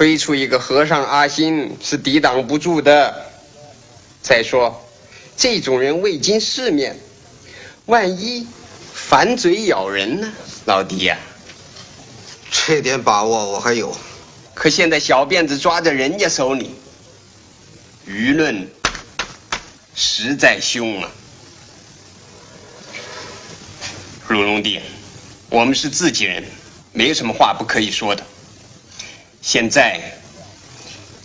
[SPEAKER 20] 推出一个和尚阿星是抵挡不住的。再说，这种人未经世面，万一反嘴咬人呢？老弟呀，
[SPEAKER 13] 这点把握我还有。
[SPEAKER 20] 可现在小辫子抓在人家手里，舆论实在凶啊！陆龙弟，我们是自己人，没有什么话不可以说的。现在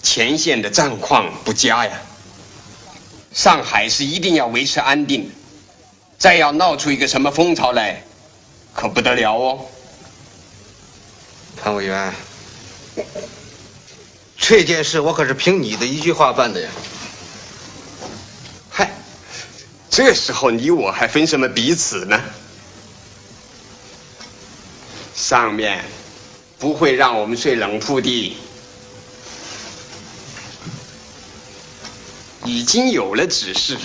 [SPEAKER 20] 前线的战况不佳呀，上海是一定要维持安定的，再要闹出一个什么风潮来，可不得了哦。
[SPEAKER 13] 潘委员，这件事我可是凭你的一句话办的呀。
[SPEAKER 20] 嗨，这时候你我还分什么彼此呢？上面不会让我们睡冷铺的，已经有了指示。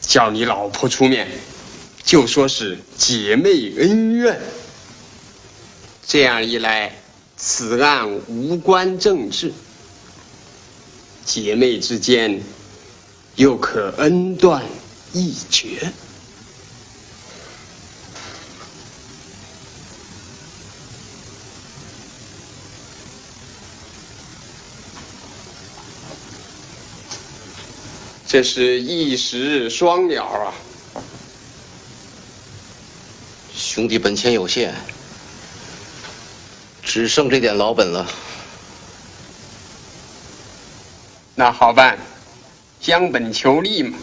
[SPEAKER 20] 叫你老婆出面，就说是姐妹恩怨。这样一来，此案无关政治，姐妹之间又可恩断义绝。这是一石双鸟啊！
[SPEAKER 11] 兄弟本钱有限，只剩这点老本了。
[SPEAKER 20] 那好办，将本求利嘛。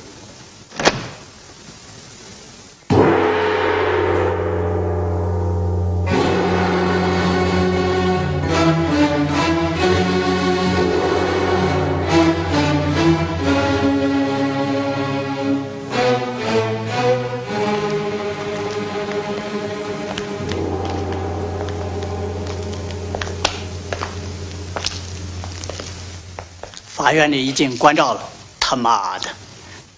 [SPEAKER 17] 法院里已经关照了，他妈的，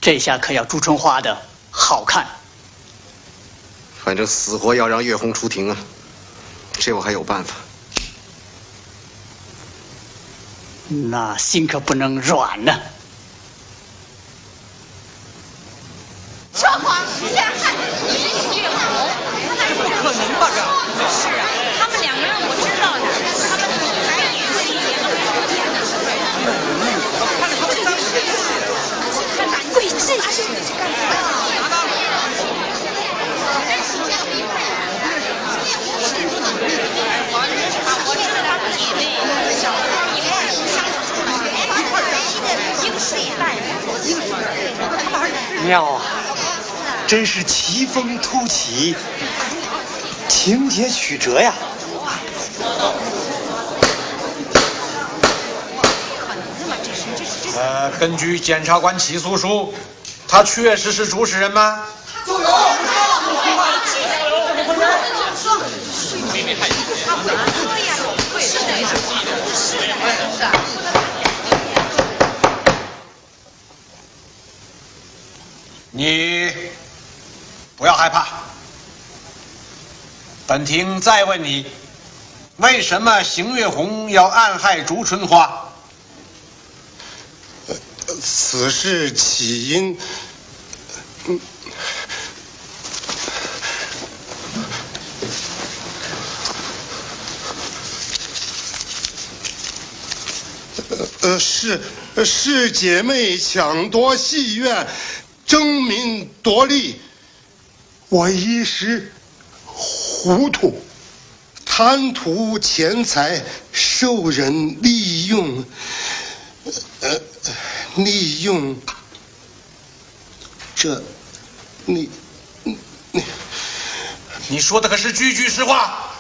[SPEAKER 17] 这下可要朱春花的好看。
[SPEAKER 13] 反正死活要让岳红出庭啊，这我还有办法。
[SPEAKER 17] 那心可不能软呢。
[SPEAKER 1] 说谎，陷害，岳红，不可能吧？这是啊，他们两个人我知道的，他们比拍演戏演了很多天呢。
[SPEAKER 12] 鬼子，他是你是干什么？
[SPEAKER 1] 我知道他们姐妹小时候一块儿相处
[SPEAKER 15] 妙啊，真是奇峰突起，情节曲折呀。
[SPEAKER 21] 根据检察官起诉书，他确实是主使人吗？
[SPEAKER 1] 就有。
[SPEAKER 21] 你不要害怕，本庭再问你，为什么邢月红要暗害朱春花？
[SPEAKER 2] 此事起因，是姐妹抢夺戏院，争名夺利，我一时糊涂，贪图钱财，受人利用，利用这，
[SPEAKER 21] 你说的可是句句实话？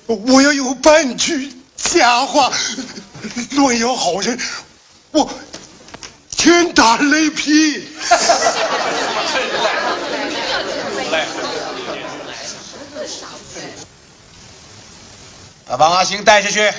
[SPEAKER 2] 我要有半句假话，若有好人，我天打雷劈。
[SPEAKER 21] 把王阿星带下去。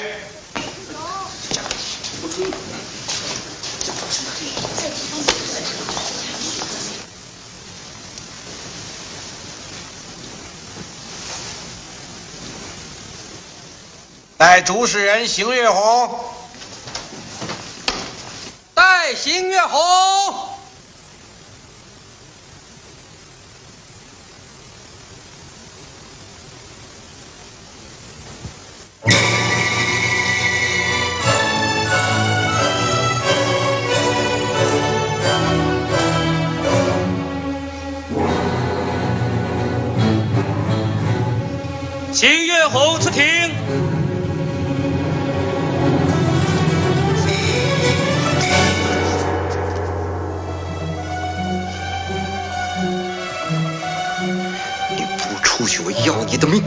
[SPEAKER 21] 代主事人邢月红。
[SPEAKER 11] 代邢月红。
[SPEAKER 4] 邢月红出庭。
[SPEAKER 11] 你不出去，我要你的命！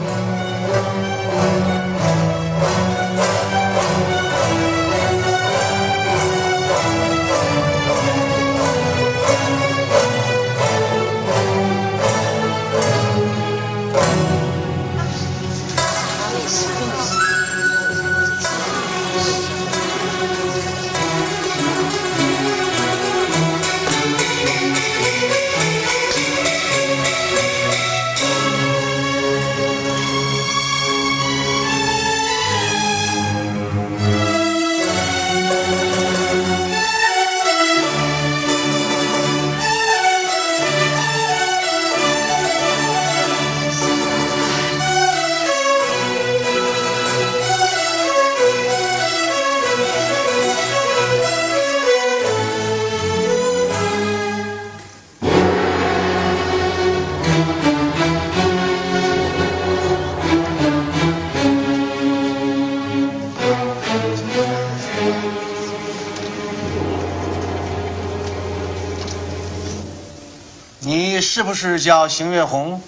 [SPEAKER 21] 你是不是叫邢月红？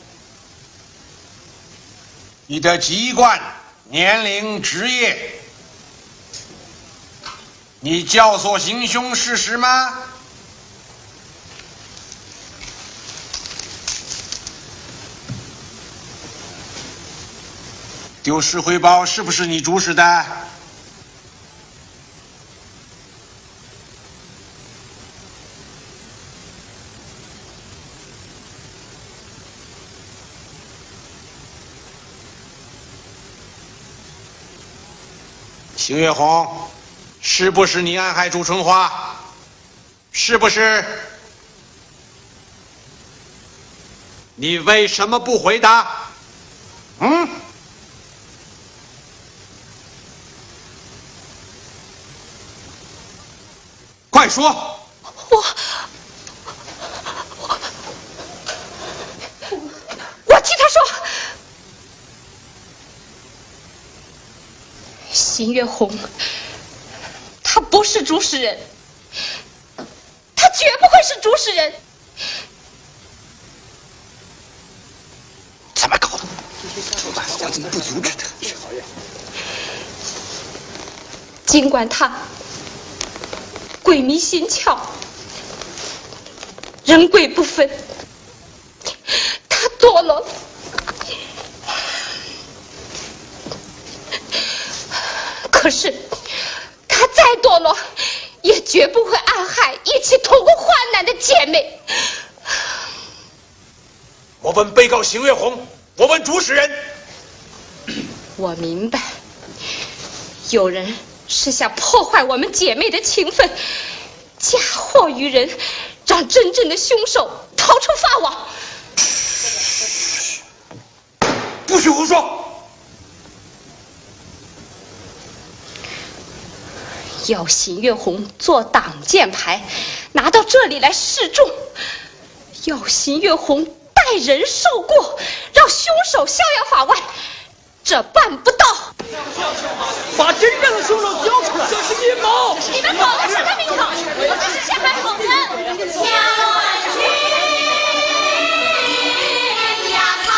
[SPEAKER 21] 你的籍贯、年龄、职业，你教唆行凶事实吗？丢失回包是不是你主使的？邢月红，是不是你暗害朱春花？是不是？你为什么不回答？嗯？快说！
[SPEAKER 6] 我替他说。邢月红，他不是主使人，他绝不会是主使人。
[SPEAKER 11] 怎么搞的？我怎么不阻止他？
[SPEAKER 6] 尽管他鬼迷心窍，人鬼不分，他堕落了。可是他再堕落，也绝不会暗害一起同过患难的姐妹。
[SPEAKER 21] 我问被告邢月红，我问主使人。
[SPEAKER 6] 我明白，有人是想破坏我们姐妹的情分，嫁祸于人，让真正的凶手逃出法网。
[SPEAKER 21] 不许胡说！
[SPEAKER 6] 要邢月红做挡箭牌，拿到这里来示众；要邢月红代人受过，让凶手逍遥法外，这办不到。
[SPEAKER 4] 把真正的凶手交出来！这是阴谋！
[SPEAKER 1] 你们搞的是他命场，我只是陷害好人。千万军呀逃！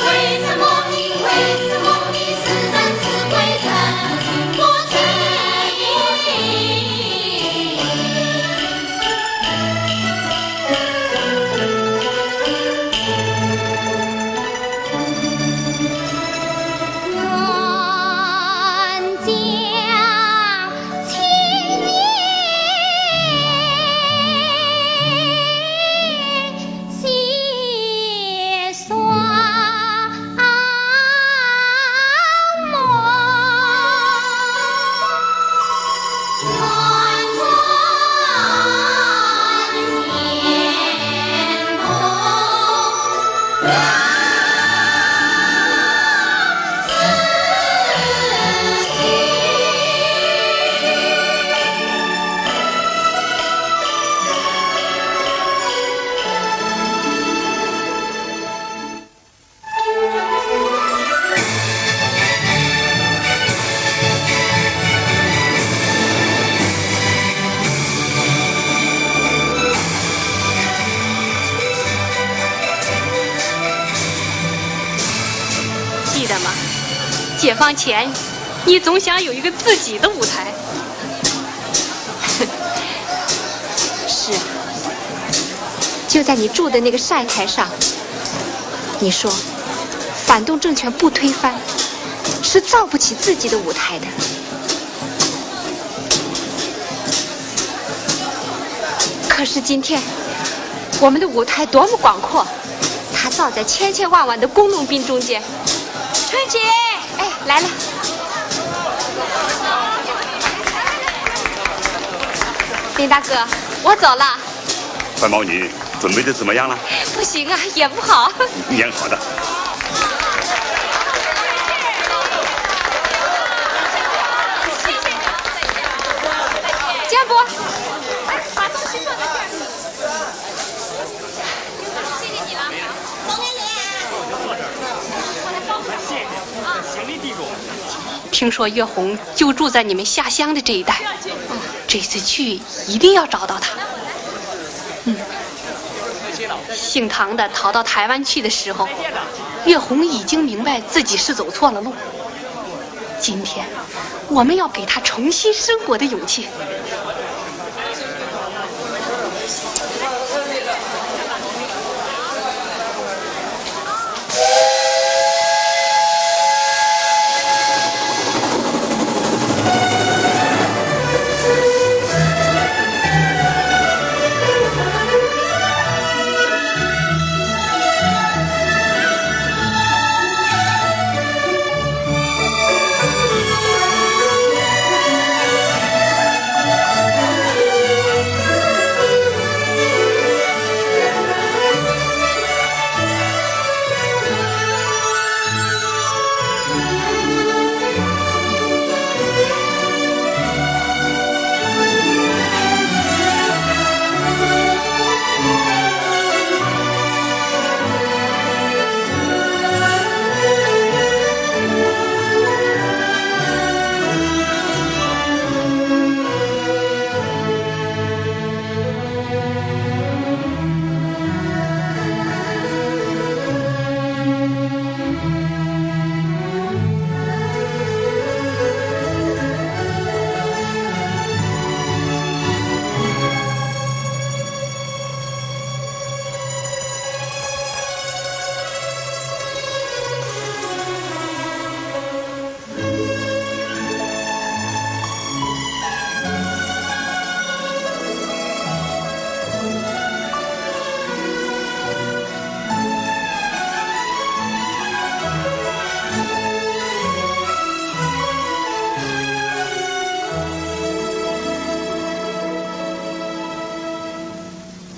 [SPEAKER 1] 为什么你死人死鬼？
[SPEAKER 12] 解放前，你总想有一个自己的舞台。是啊，就在你住的那个晒台上，你说反动政权不推翻，是造不起自己的舞台的。可是今天，我们的舞台多么广阔，它造在千千万万的工农兵中间。春姐，哎，来了。林大哥，我走了。
[SPEAKER 3] 白毛女准备的怎么样了？
[SPEAKER 12] 不行啊，演不好。
[SPEAKER 3] 演好的。
[SPEAKER 12] 建波。听说岳红就住在你们下乡的这一带，这次去一定要找到他。姓唐的逃到台湾去的时候，岳红已经明白自己是走错了路。今天，我们要给他重新生活的勇气。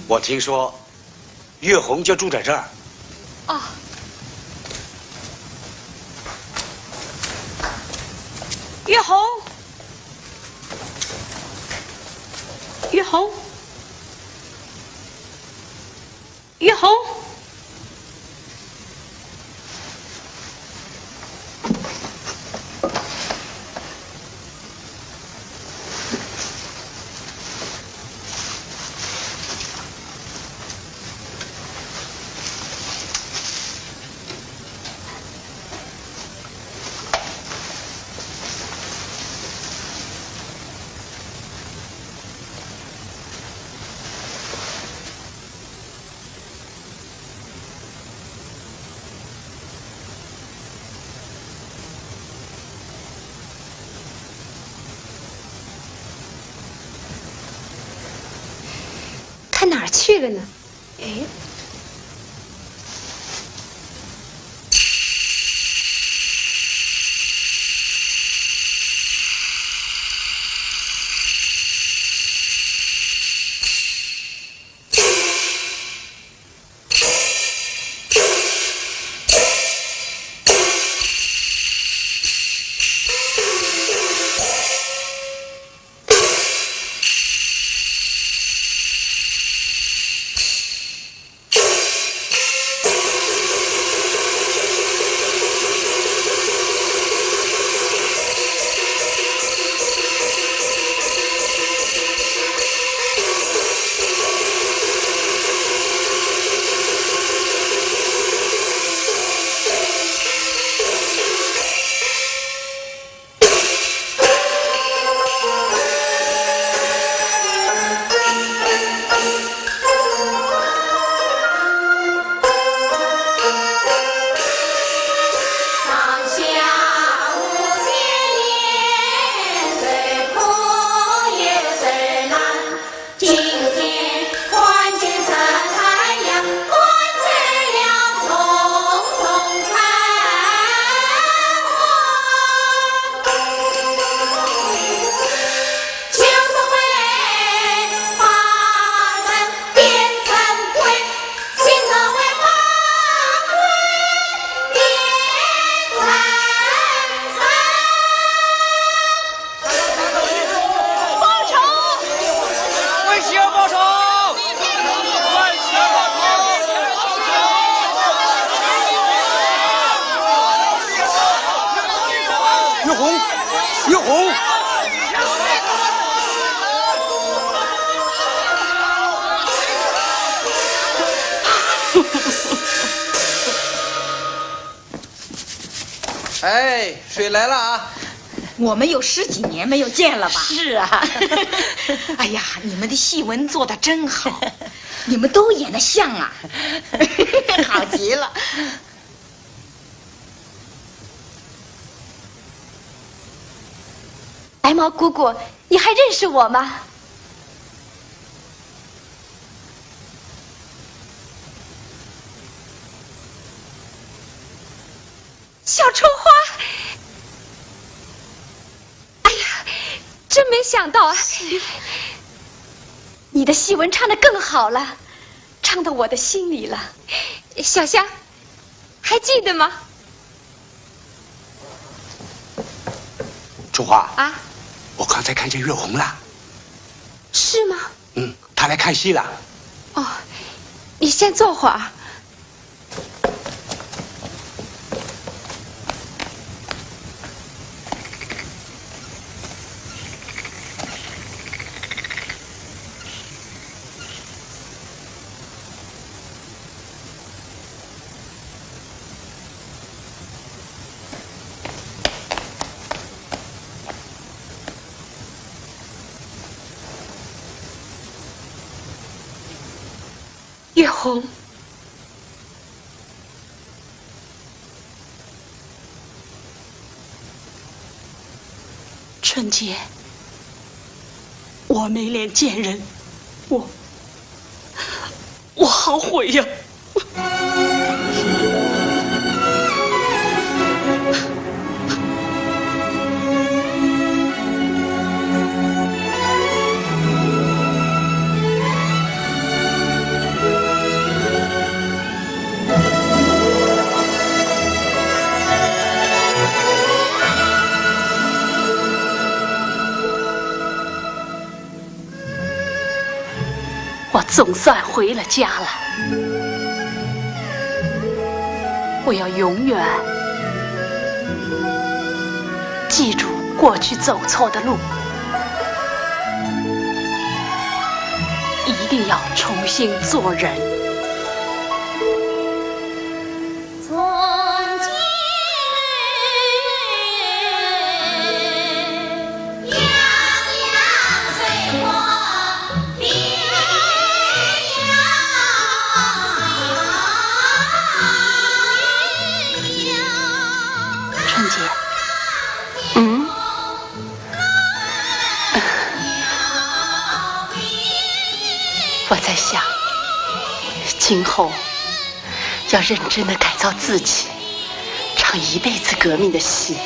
[SPEAKER 21] 我听说，岳红就住在这儿。
[SPEAKER 12] 哦。
[SPEAKER 9] 岳红，岳红，岳红。
[SPEAKER 12] 他哪儿去了呢？哎。
[SPEAKER 1] 今天看见这太阳，关起了匆匆看花，就是为把人变成鬼，心成为把鬼变成神。报仇！
[SPEAKER 4] 为喜儿报仇！为喜儿报仇！
[SPEAKER 8] 岳红，岳红。
[SPEAKER 13] 哎，水来了啊！
[SPEAKER 18] 我们有10几年没有见了吧？
[SPEAKER 9] 是啊。
[SPEAKER 18] 哎呀，你们的戏文做得真好，你们都演得像啊，好极了。
[SPEAKER 12] 白毛姑姑，你还认识我吗？小春花，哎呀，真没想到啊！你的戏文唱得更好了，唱到我的心里了。小香，还记得吗？
[SPEAKER 21] 春花
[SPEAKER 12] 啊，
[SPEAKER 21] 我刚才看见月红了。
[SPEAKER 12] 是吗？
[SPEAKER 21] 嗯，她来看戏了。
[SPEAKER 12] 哦，你先坐会儿。月红，
[SPEAKER 9] 春节，我没脸见人，我好悔呀！我总算回了家了，我要永远记住过去走错的路，一定要重新做人。
[SPEAKER 1] 从今洋洋水花别
[SPEAKER 9] 春姐，我在想，今后要认真的改造自己，唱一辈子革命的戏。